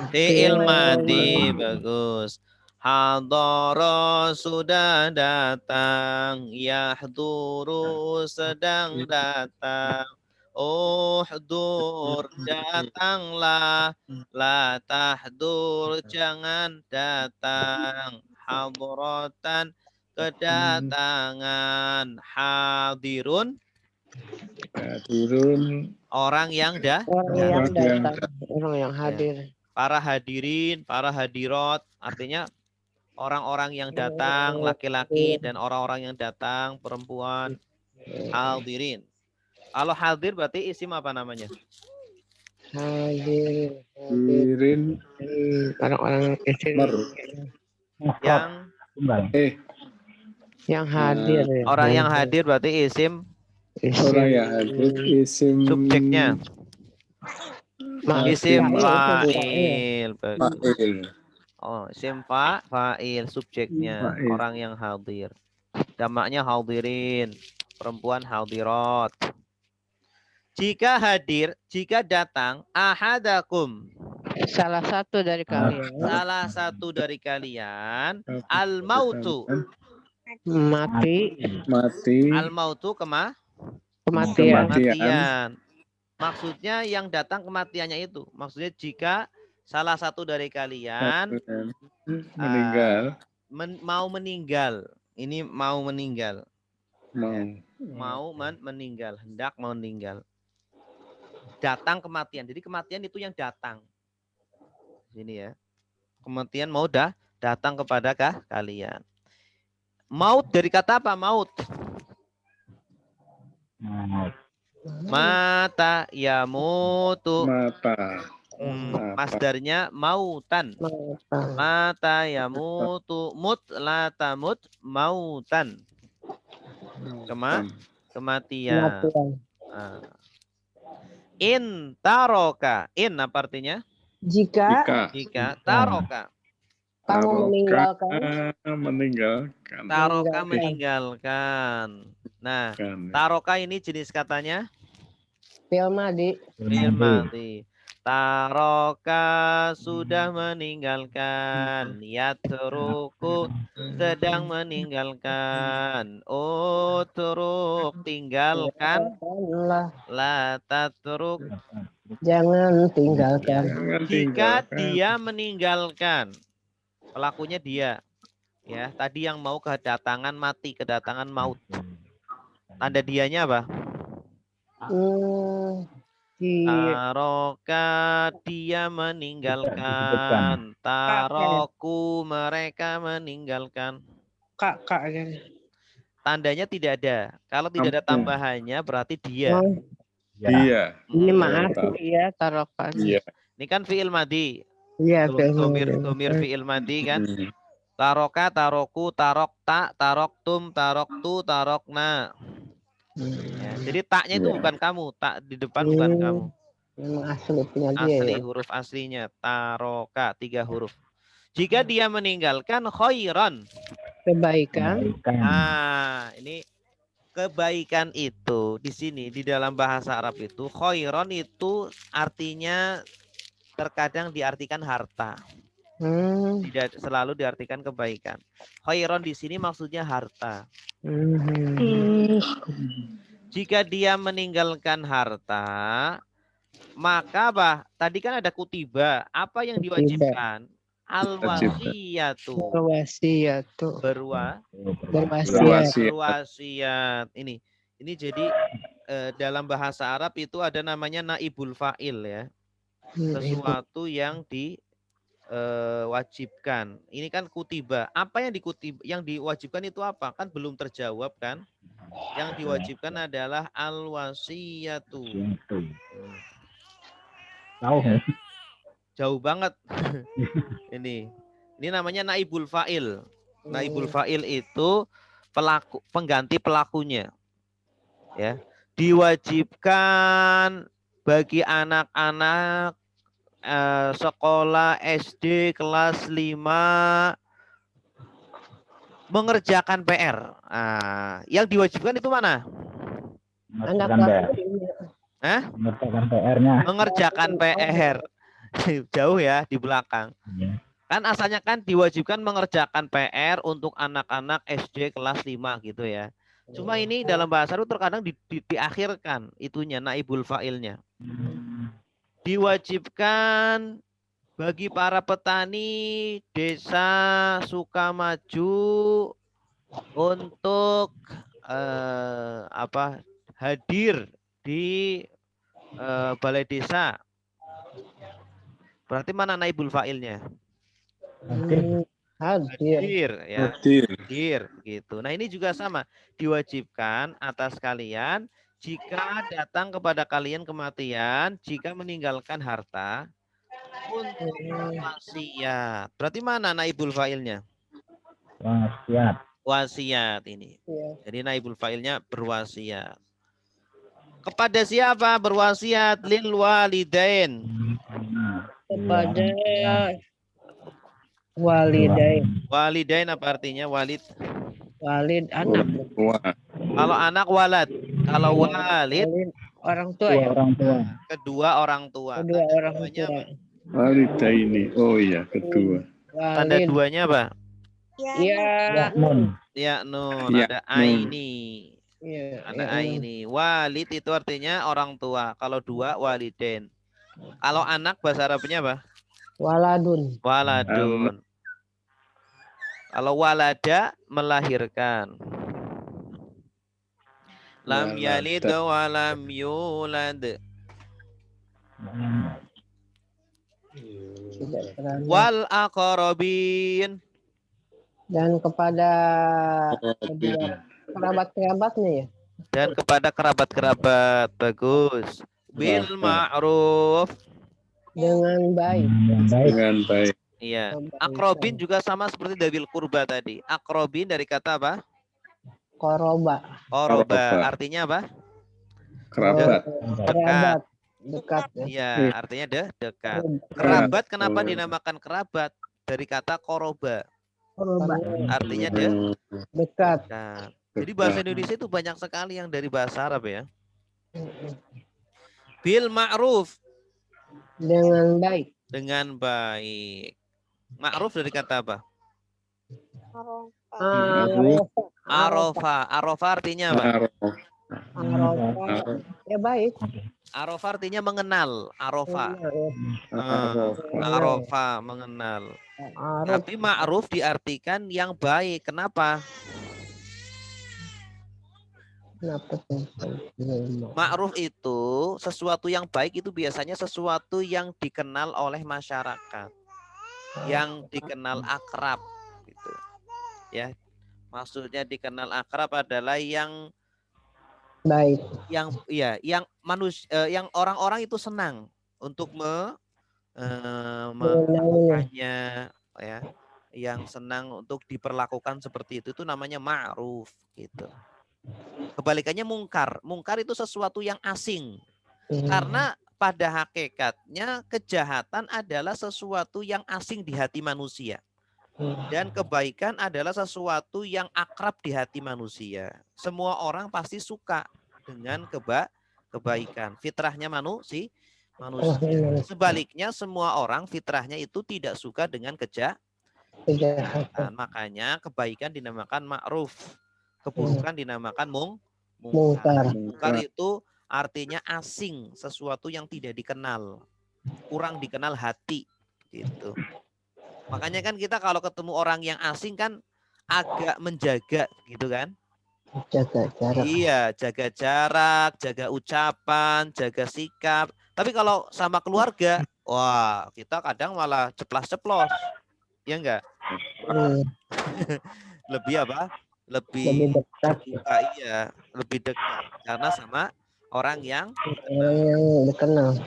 Fi'il madi, bagus. Hadoro sudah datang, yahduru sedang datang. Uhdur datanglah, la tahdur jangan datang. Hadratan kedatangan, hadirun Hadirun. orang yang Orang yang Orang yang datang. Orang yang hadir. para hadirin, para hadirat, artinya orang-orang yang datang, laki-laki dan orang-orang yang datang, perempuan, hadirin. Kalau hadir berarti isim apa namanya? Hadir. Hadirin. Orang-orang Mer. Yang Tunggal. yang hadir. Ya. orang yang hadir berarti isim Orang yang hadir isim subjeknya. Isim fa'il. fa'il. Bagus. Fa'il. Oh, isim fa'il subjeknya, Fa'il. orang yang hadir. Jamaknya hadirin, perempuan hadirat. Jika hadir, jika datang, ahadakum. Salah satu dari kalian Salah satu dari kalian, al-mautu. mati. Mati. Al-mautu Kematian. kematian. Maksudnya yang datang kematiannya itu. Maksudnya jika salah satu dari kalian Meninggal. mau meninggal. Ini mau meninggal. Mau. Meninggal. Hendak mau meninggal. Datang kematian. Jadi kematian itu yang datang. Ini ya. Kematian mau datang kepada kalian. Maut dari kata apa? Maut. Mata yamutu. Mata. Masdarnya mautan. Mata yamutu mut la tamut mautan. Kematian. In taroka. In apa artinya? Jika Taroka. kamu meninggalkan. Taroka meninggalkan. Nah, taroka ini jenis katanya? Fi'il madi. Fi'il madi. Taroka sudah meninggalkan. Yatruku sedang meninggalkan. Utruk tinggalkan. La tatruk Jangan tinggalkan. jika dia meninggalkan. Pelakunya dia. Ya, tadi yang mau kedatangan mati, kedatangan maut. Tanda dianya apa? Taroka dia meninggalkan. Taroku mereka meninggalkan. Kak. Tandanya tidak ada. Kalau tidak ada tambahannya berarti dia. Dia. Ini maaf ya tarokan. Iya. Ini kan fi'il madi. Iya, Domir fi'il madi kan. Taroka, taroku, tarokta, taroktum, taroktu, tarokna. Ya, jadi taknya itu bukan kamu, tak di depan bukan kamu. Memang asli punya dia. Asli huruf aslinya taroka 3 huruf. Jika dia meninggalkan khairan. Kebaikan. Nah, ini kebaikan itu di sini di dalam bahasa Arab itu khairan itu artinya terkadang diartikan harta. Tidak selalu diartikan kebaikan. Khairan di sini maksudnya harta. Jika dia meninggalkan harta, maka tadi kan ada kutiba. Apa yang diwajibkan? Al-wasiyatu. Berwasiat. Ini jadi dalam bahasa Arab itu ada namanya naibul fa'il ya. Sesuatu yang diwajibkan. Ini kan kutiba. Apa yang diwajibkan itu apa? Kan belum terjawab kan? Yang diwajibkan adalah al-wasiyatu. Jauh banget. Ini namanya naibul fa'il. Naibul fa'il itu pengganti pelakunya. Ya. Diwajibkan bagi anak-anak sekolah SD kelas 5 mengerjakan PR. Yang diwajibkan itu mana? Anak mengerjakan PR-nya. Mengerjakan PR. Jauh ya di belakang. Iya. Kan asalnya kan diwajibkan mengerjakan PR untuk anak-anak SD kelas 5 gitu ya. Cuma ini dalam bahasa Arab terkadang diakhirkan itunya naibul fa'ilnya. Diwajibkan bagi para petani desa Sukamaju untuk hadir di balai desa. Berarti mana naibul fa'ilnya? Hadir ya. Hadir gitu. Nah, ini juga sama, diwajibkan atas kalian jika datang kepada kalian kematian, jika meninggalkan harta untuk wasiat. Berarti mana naibul fa'ilnya? Wasiat. Wasiat ini. Jadi naibul fa'ilnya berwasiat. Kepada siapa berwasiat? Lil walidain. Kepada walidain. Walidain apa artinya? Walid. Walid anak. Kalau anak walad. Kalau walid orang tua ya. Kedua orang tua. Kedua orang tua. Walidaini. Oh iya, kedua. Tanda duanya apa? Ya. Nun. Ya nun. Ya, Ada nun. aini. Ya, Ada aini. Walid itu artinya orang tua. Kalau dua walidain. Kalau anak bahasa Arabnya apa? Waladun. Waladun. Kalau walada melahirkan. Lam yalid wa lam yulad. Wal aqrabin. Dan kepada kerabat-kerabatnya ya. Dan kepada kerabat-kerabat. Bagus. Bil ma'ruf. Dengan baik. Dengan baik. Iya. Akrobin juga sama seperti dabil kurba tadi. Akrobin dari kata apa? Koroba. Koroba. Artinya apa? Kerabat. Kerabat. Dekat. Iya, artinya dekat. Kerabat kenapa dinamakan kerabat? Dari kata koroba. Koroba. Artinya Dekat. dekat. Jadi bahasa Indonesia itu banyak sekali yang dari bahasa Arab ya. Bil ma'ruf. Dengan baik. Dengan baik. Ma'ruf dari kata apa? Arofa. Arofa artinya apa? Ya baik. Arofa artinya mengenal. Arofa. Arofa mengenal. Tapi ma'ruf diartikan yang baik. Kenapa? Ma'ruf itu sesuatu yang baik itu biasanya sesuatu yang dikenal oleh masyarakat, yang dikenal akrab, gitu. Ya, maksudnya dikenal akrab adalah yang baik, yang manusia, yang orang-orang itu senang untuk melakukannya, ya, yang senang untuk diperlakukan seperti itu namanya ma'ruf, gitu. Kebalikannya mungkar. Mungkar itu sesuatu yang asing. Karena pada hakikatnya kejahatan adalah sesuatu yang asing di hati manusia. Dan kebaikan adalah sesuatu yang akrab di hati manusia. Semua orang pasti suka dengan kebaikan. Fitrahnya manusia. Sebaliknya semua orang fitrahnya itu tidak suka dengan kejahatan. Makanya kebaikan dinamakan ma'ruf. Keburukan dinamakan mungkar. Mungkar itu artinya asing, sesuatu yang tidak dikenal, kurang dikenal hati, gitu. Makanya kan kita kalau ketemu orang yang asing kan agak menjaga, gitu kan? Jaga jarak. Iya, jaga jarak, jaga ucapan, jaga sikap. Tapi kalau sama keluarga, wah kita kadang malah ceplas-ceplos, ya enggak? Lebih apa? Lebih dekat. Iya, lebih dekat karena sama orang yang dikenal.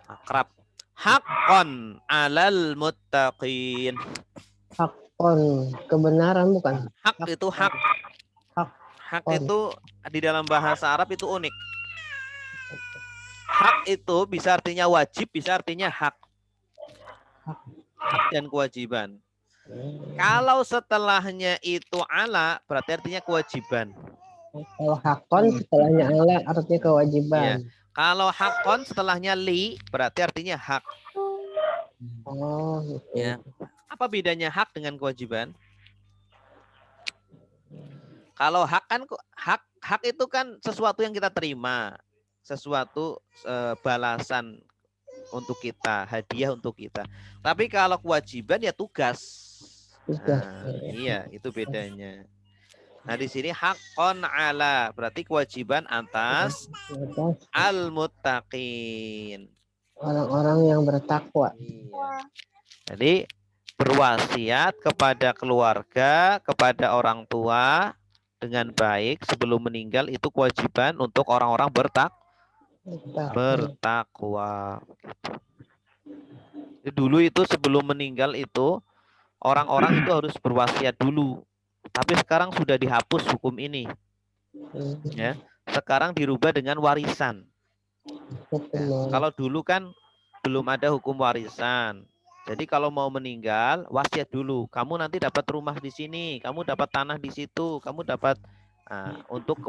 Akrab. Haqqan 'alal muttaqin. Hakon, kebenaran bukan? Hak itu hak. Hak itu di dalam bahasa Arab itu unik. Hak itu bisa artinya wajib, bisa artinya hak. Hak dan kewajiban. Kalau setelahnya itu ala, berarti artinya kewajiban. Kalau hakon setelahnya ala artinya kewajiban. Iya. Kalau hakon setelahnya li, berarti artinya hak. Oh, gitu. Ya. Apa bedanya hak dengan kewajiban? Kalau hak kan hak itu kan sesuatu yang kita terima, sesuatu balasan untuk kita, hadiah untuk kita. Tapi kalau kewajiban ya tugas. Nah, iya, itu bedanya. Nah, di sini hakon ala berarti kewajiban atas al-muttaqin. Orang-orang yang bertakwa. Iya. Jadi berwasiat kepada keluarga, kepada orang tua dengan baik sebelum meninggal itu kewajiban untuk orang-orang bertakwa. Jadi dulu itu sebelum meninggal itu orang-orang itu harus berwasiat dulu. Tapi sekarang sudah dihapus hukum ini. Ya. Sekarang dirubah dengan warisan. Ya. Kalau dulu kan belum ada hukum warisan. Jadi kalau mau meninggal, wasiat dulu. Kamu nanti dapat rumah di sini, kamu dapat tanah di situ, kamu dapat untuk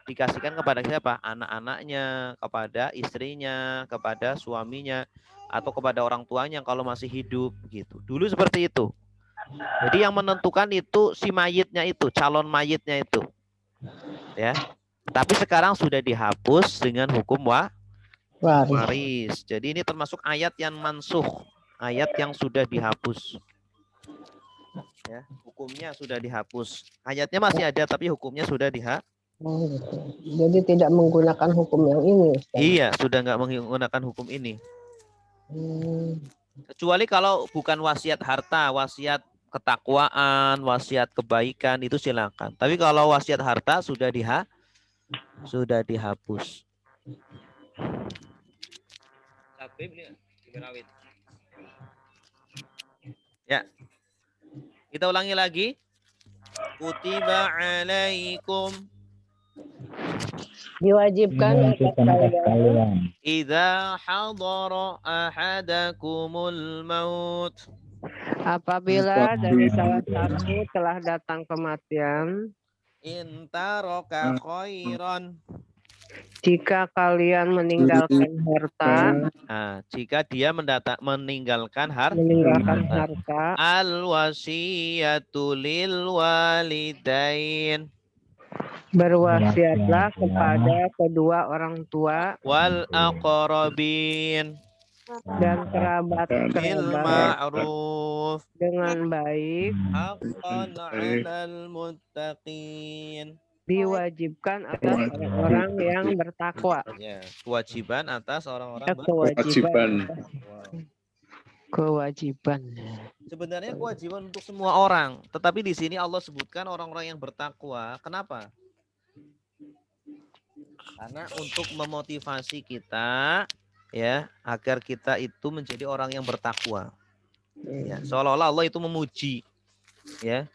dikasihkan kepada siapa? Anak-anaknya, kepada istrinya, kepada suaminya, atau kepada orang tuanya kalau masih hidup gitu. Dulu seperti itu. Jadi yang menentukan itu si mayitnya itu, calon mayitnya itu. Ya. Tapi sekarang sudah dihapus dengan hukum waris. Jadi ini termasuk ayat yang mansuh, ayat yang sudah dihapus. Ya, hukumnya sudah dihapus. Ayatnya masih ada tapi hukumnya sudah dihapus. Oh, gitu. Jadi tidak menggunakan hukum yang ini, Ustaz. Iya, sudah nggak menggunakan hukum ini. Kecuali kalau bukan wasiat harta, wasiat ketakwaan, wasiat kebaikan itu silakan. Tapi kalau wasiat harta sudah dihapus. Ya. Kita ulangi lagi. Kutiba alaikum. Diwajibkan atas kalian. Idza hadara ahadakumul maut. Apabila dari salah satu telah datang kematian. Intaraka khairan. Jika kalian meninggalkan harta, jika dia meninggalkan harta, al-wasiyatu lil walidain. Berwasiatlah kepada kedua orang tua wal aqrabin dan kerabat bil ma'ruf dengan baik. Haqqan 'alal muttaqin. Diwajibkan atas orang-orang yang bertakwa. Ya, kewajiban atas orang-orang Kewajiban. Sebenarnya kewajiban untuk semua orang, tetapi di sini Allah sebutkan orang-orang yang bertakwa. Kenapa? Karena untuk memotivasi kita ya, agar kita itu menjadi orang yang bertakwa. Ya, seolah-olah Allah itu memuji ya.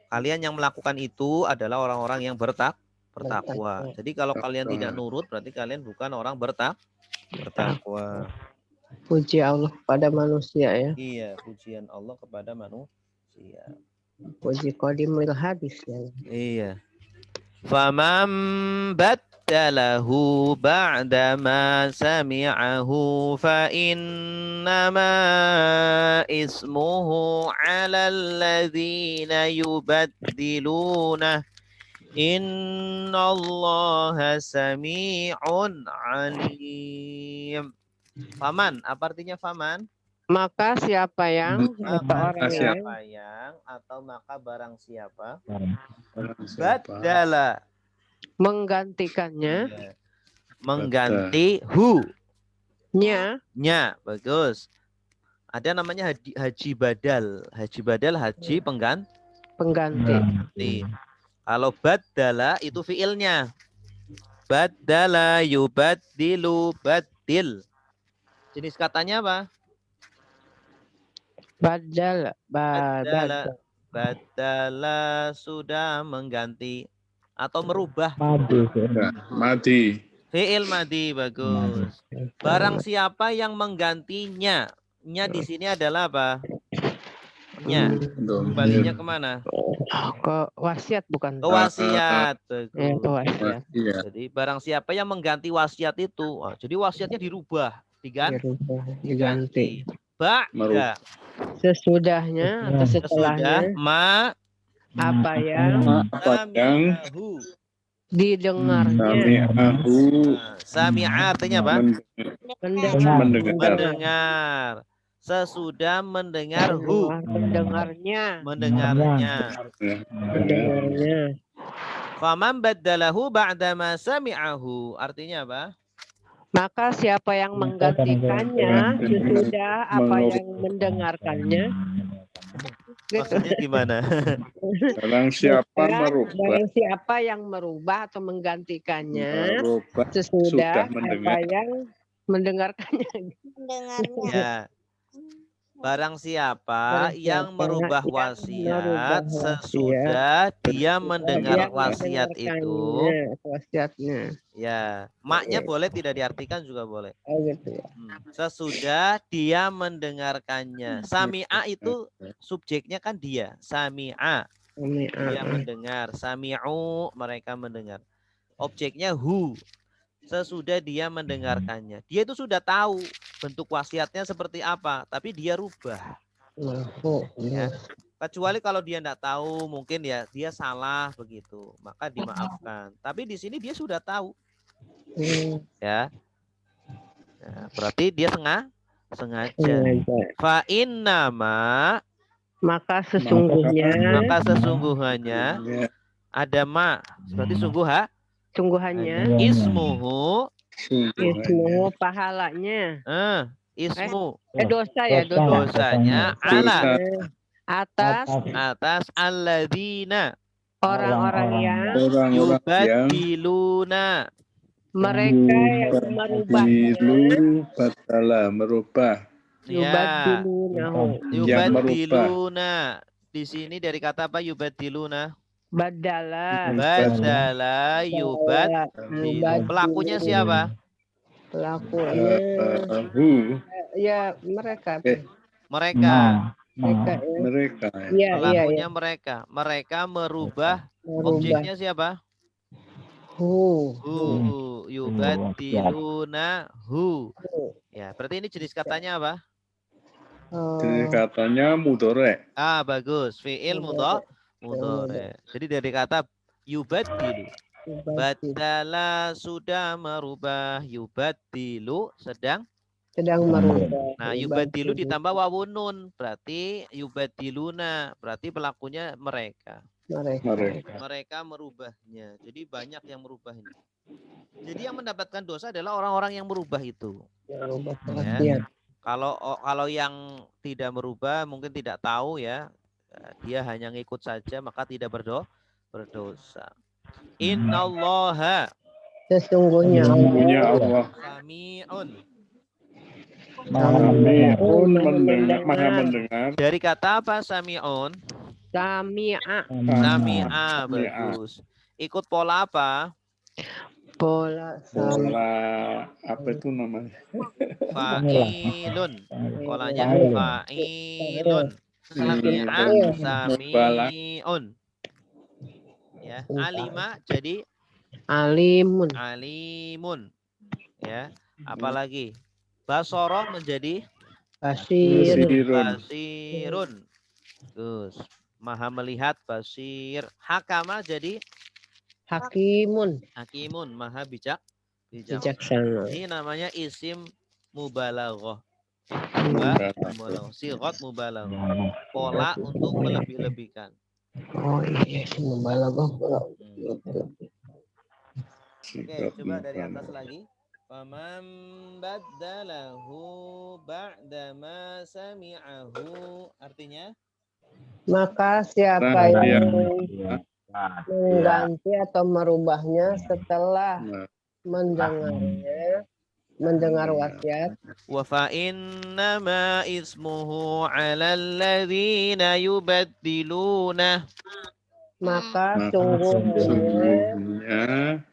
Kalian yang melakukan itu adalah orang-orang yang bertakwa. Jadi kalau kalian tidak nurut, berarti kalian bukan orang bertakwa. Puji Allah kepada manusia ya. Iya, pujian Allah kepada manusia. Puji qadimul hadis ya. Iya. Faman baddalahu ba'dama sami'ahu fa innama ismuhu 'alal ladzina yubaddiluna innallaha sami'un 'alim. Faman, apa artinya faman? Maka siapa yang atau maka barang siapa badala menggantikannya mengganti nya bagus. Ada namanya haji badal haji pengganti. Kalau badala itu fiilnya, badala yubaddilu badil. Jenis katanya apa? Badala sudah mengganti. atau merubah. Madi. Ya, madi. Fi'il madi, bagus. Barang siapa yang menggantinya. Nya di sini adalah apa? Nya. Kembalinya kemana? Ke wasiat bukan? Ke wasiat. Ke Bagus. wasiat. Iya. Jadi barang siapa yang mengganti wasiat itu. Jadi wasiatnya dirubah. Diganti. Ba'da. Sesudahnya atau Sesudah setelahnya ma apa yang Apa yang sami'ahu. didengarnya. sami'ahu Sami'a artinya apa? Mendengar. Mendengar. Sesudah mendengar hu. Mendengarnya. Mendengarnya. Mendengarnya. Faman baddalahu ba'dama sami'ahu. Artinya apa? Maka siapa yang menggantikannya sesudah apa yang mendengarkannya. Gitu. Maksudnya gimana? Barang siapa merubah Barang siapa yang merubah atau menggantikannya sesudah sudah apa mendengar. yang mendengarkannya. Mendengarnya. Ya. Barang siapa Barang yang siapa merubah yang wasiat merubah sesudah dia mendengar wasiat itu. Wasiatnya. Ya, maknya boleh tidak diartikan juga boleh. Oh gitu ya. Sesudah dia mendengarkannya. Sami'a itu subjeknya kan dia. Sami'a. Dia mendengar. Sami'u mereka mendengar. Objeknya hu. Sesudah dia mendengarkannya. Dia itu sudah tahu bentuk wasiatnya seperti apa. Tapi dia rubah. Ya. Kecuali kalau dia tidak tahu, mungkin ya dia salah begitu. Maka dimaafkan. Tapi di sini dia sudah tahu. Ya. Nah, berarti dia sengaja. Fa innama Maka sesungguhnya ada ma. Berarti sungguhannya ismuhu pahalanya. Ismu Dosa ya, dosanya ala atas alladzina orang-orang yang yubaddiluna mereka yang merubah. Yubaddiluna. Di sini dari kata apa yubaddiluna? Badala yubaddilu. Pelakunya siapa? Pelakunya ya mereka. Pelakunya mereka. Mereka merubah. Objeknya siapa? Yubaddiluna hu. Ya, berarti ini jenis katanya apa? Jenis katanya mudhari'. Bagus. Fi'il mudhari'. Jadi dari kata yubaddilu. Badala sudah merubah, yubaddilu sedang merubah. Nah, yubaddilu ditambah wawun nun, berarti yubaddiluna, berarti pelakunya mereka. Mereka merubahnya. Jadi banyak yang merubah ini. Jadi yang mendapatkan dosa adalah orang-orang yang merubah itu. Ya. Kalau yang tidak merubah mungkin tidak tahu ya. Dia hanya ngikut saja maka tidak berdosa. Innallaha Sesungguhnya Allah sami'un. Maha mendengar. Dari kata apa sami'un? Sami'a. Bagus. Ikut pola apa? Pola apa itu namanya? Fa'ilun. Polanya fa'ilun. Sami'un. Ya, alima jadi alimun. Ya, apalagi basoro menjadi basirun. Terus maha melihat basir. Hakama jadi hakimun, maha bijaksana. Ini namanya isim mubalaghah. Sighah mubalaghah. Pola untuk melebih-lebihkan. Oh iya, isim mubalaghah. Oke, coba dari atas lagi. Faman baddalahu ba'dama sami'ahu. Artinya? Maka siapa yang mengganti atau merubahnya setelah mendengar wasiat. Wa fa innama ismuhu 'alal ladzina yubaddiluna. Maka Maka sungguhnya sesungguhnya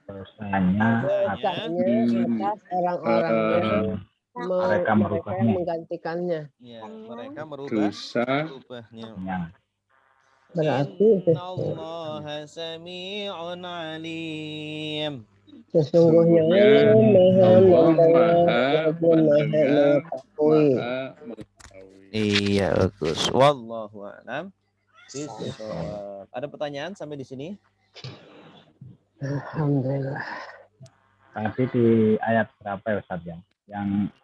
dosanya dosanya atas orang-orang yang mereka yang merubahnya. menggantikannya. Ya, mereka dosa merubahnya. Ya. Berarti Innallaha sami'un alim. sesungguhnya sesungguhnya Allah Maha Allah mendengar maha lagi Maha mendengar, mengetahui. maha mengetahui. Iya, bagus. Wallahu a'lam bishawab. Ada pertanyaan sampai di sini? Alhamdulillah. Tadi di ayat berapa ya Ustaz ya? Yang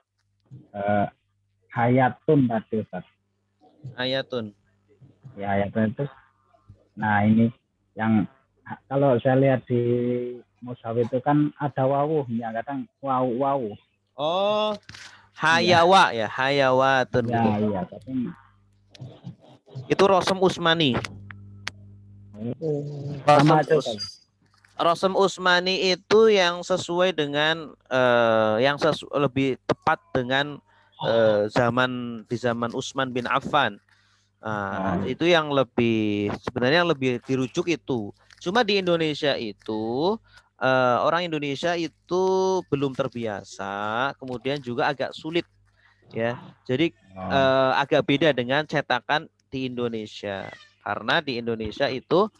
hayatun tadi Ustaz. Ayatun. Ya ayatun itu. Nah ini yang kalau saya lihat di mushaf itu kan ada wawuhnya, kadang wawu. Oh, hayawa ya, hayawatun Ya gitu. iya, tapi Itu Rosem Usmani. sama aja Ustaz. Rosem Usmani itu yang sesuai dengan lebih tepat dengan di zaman Utsman bin Affan. Itu yang sebenarnya lebih dirujuk itu. Cuma di Indonesia itu orang Indonesia itu belum terbiasa, kemudian juga agak sulit ya. Jadi agak beda dengan cetakan di Indonesia. Karena di Indonesia itu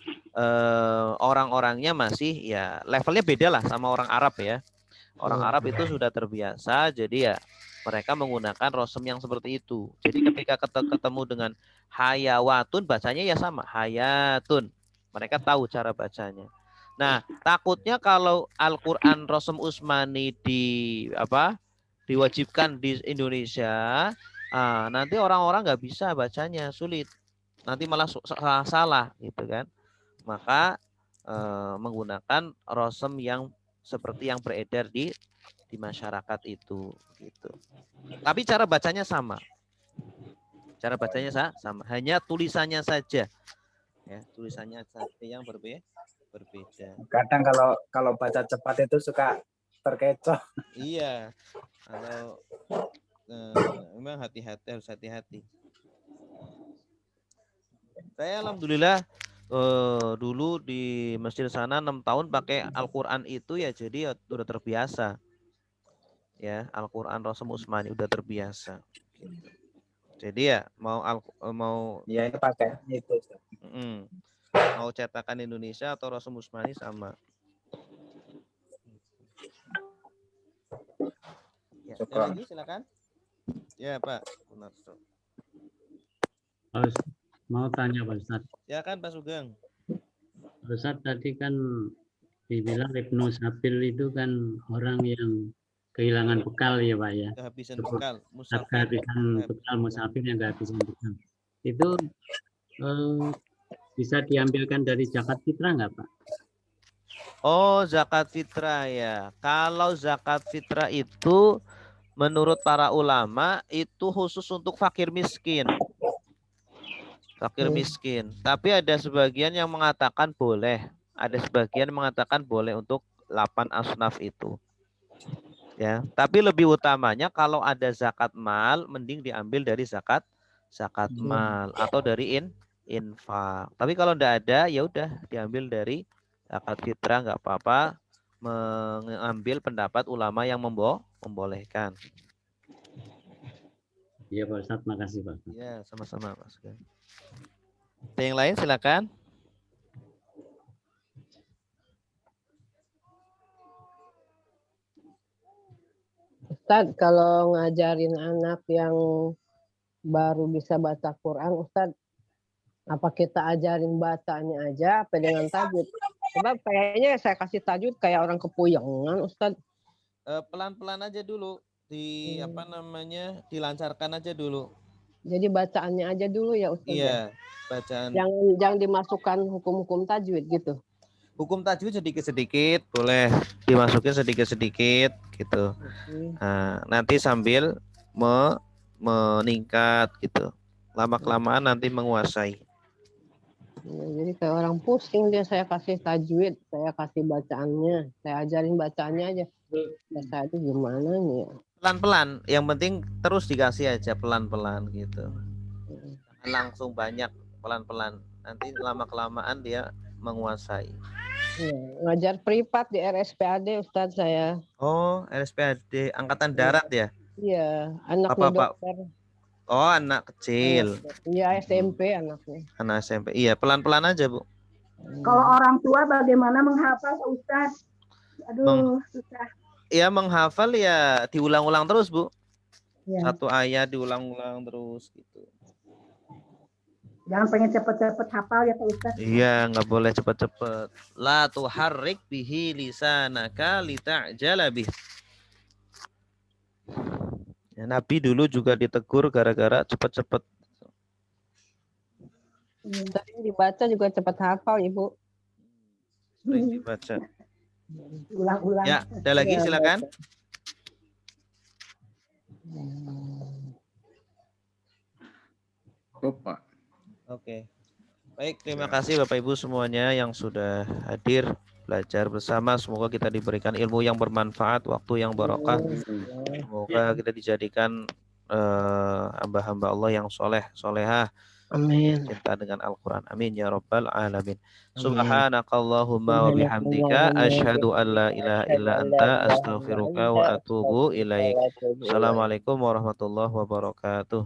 orang-orangnya masih ya levelnya beda lah sama orang Arab ya. Orang Arab itu sudah terbiasa, jadi ya mereka menggunakan rosem yang seperti itu. Jadi ketika ketemu dengan hayawatun, bacanya ya sama, hayatun. Mereka tahu cara bacanya. Nah, takutnya kalau Al-Quran Rosem Usmani diwajibkan di Indonesia, nanti orang-orang nggak bisa bacanya, sulit. Nanti malah salah gitu kan. Maka menggunakan rosem yang seperti yang beredar di masyarakat itu gitu. Tapi cara bacanya sama. Cara bacanya sama, hanya tulisannya saja. Ya, tulisannya saja yang berbeda. Kadang kalau baca cepat itu suka terkecoh. Iya. Kalau memang harus hati-hati. Saya alhamdulillah dulu di masjid sana 6 tahun pakai Al-Quran itu ya, jadi udah terbiasa ya, Al-Quran Rosem Usmani udah terbiasa gitu. Jadi ya mau Ya itu pakai itu. mau cetakan Indonesia atau Rosem Usmani sama. Ya, lagi silakan. Ya Pak Sunarso. Mau tanya Pak Ustadz. Ya kan Pak Sugeng. Pak Ustadz tadi kan dibilang Ibnu Sabil itu kan orang yang kehilangan bekal ya Pak ya. Kehabisan bekal. Kehabisan bekal musafir yang kehabisan bekal. Itu bisa diambilkan dari zakat fitrah nggak Pak? Oh, zakat fitrah ya. Kalau zakat fitrah itu menurut para ulama itu khusus untuk fakir miskin. Fakir miskin. Tapi ada sebagian yang mengatakan boleh. Ada sebagian mengatakan boleh untuk 8 asnaf itu. Ya, tapi lebih utamanya kalau ada zakat mal, mending diambil dari zakat mal atau dari infak. Tapi kalau tidak ada, ya udah diambil dari zakat fitrah, nggak apa-apa. Mengambil pendapat ulama yang membolehkan. Iya Pak Ustadz, makasih Pak. Ya, sama-sama Mas. Ada yang lain silakan. Ustadz, kalau ngajarin anak yang baru bisa baca Quran, Ustadz, apa kita ajarin bacanya aja apa dengan tajwid? Sebab kayaknya saya kasih tajwid kayak orang kepuyangan, Ustadz. Pelan-pelan aja dulu, dilancarkan aja dulu. Jadi bacaannya aja dulu ya Ustadz. Iya, bacaan. Jangan dimasukkan hukum-hukum tajwid gitu. Hukum tajwid sedikit-sedikit boleh dimasukin sedikit-sedikit gitu. Nah, nanti sambil meningkat gitu. Lama-kelamaan nanti menguasai. Ya, jadi kayak orang pusing dia, saya kasih tajwid, saya kasih bacaannya, saya ajarin bacaannya aja. Saya itu gimana nih ya? Pelan-pelan, yang penting terus dikasih aja pelan-pelan gitu. Jangan langsung banyak, pelan-pelan. Nanti lama-kelamaan dia menguasai. Ya, ngajar privat di RSPAD Ustadz saya. Oh, RSPAD Angkatan Darat ya? Iya, anaknya Bapak. dokter. Oh, anak kecil. Iya, SMP anaknya. Anak SMP. Iya, pelan-pelan aja, Bu. Kalau orang tua bagaimana menghafal Pak Ustadz? Aduh, susah. Ya, menghafal ya diulang-ulang terus, Bu. Ya. Satu ayat diulang-ulang terus gitu. Jangan pengen cepet-cepet hafal ya Pak Ustadz. Iya, nggak boleh cepet-cepet. La tuharrik bihi lisanaka lita'jala bih. Ya, Nabi dulu juga ditegur gara-gara cepet-cepet. Tapi dibaca juga cepat hafal, Ibu. Sering dibaca. Ulang-ulang. Ya, ada lagi Ya, silakan. Pak. Oke. Baik, terima kasih Bapak Ibu semuanya yang sudah hadir belajar bersama. Semoga kita diberikan ilmu yang bermanfaat, waktu yang barokah. Semoga kita dijadikan hamba-hamba Allah yang soleh, solehah. Amin. Cinta dengan Al-Quran. Amin ya Rabbal Alamin. Subhanakallahumma wa bihamdika asyhadu an la ilaha illa anta astaghfiruka wa atubu ilaik. Assalamualaikum warahmatullahi wabarakatuh.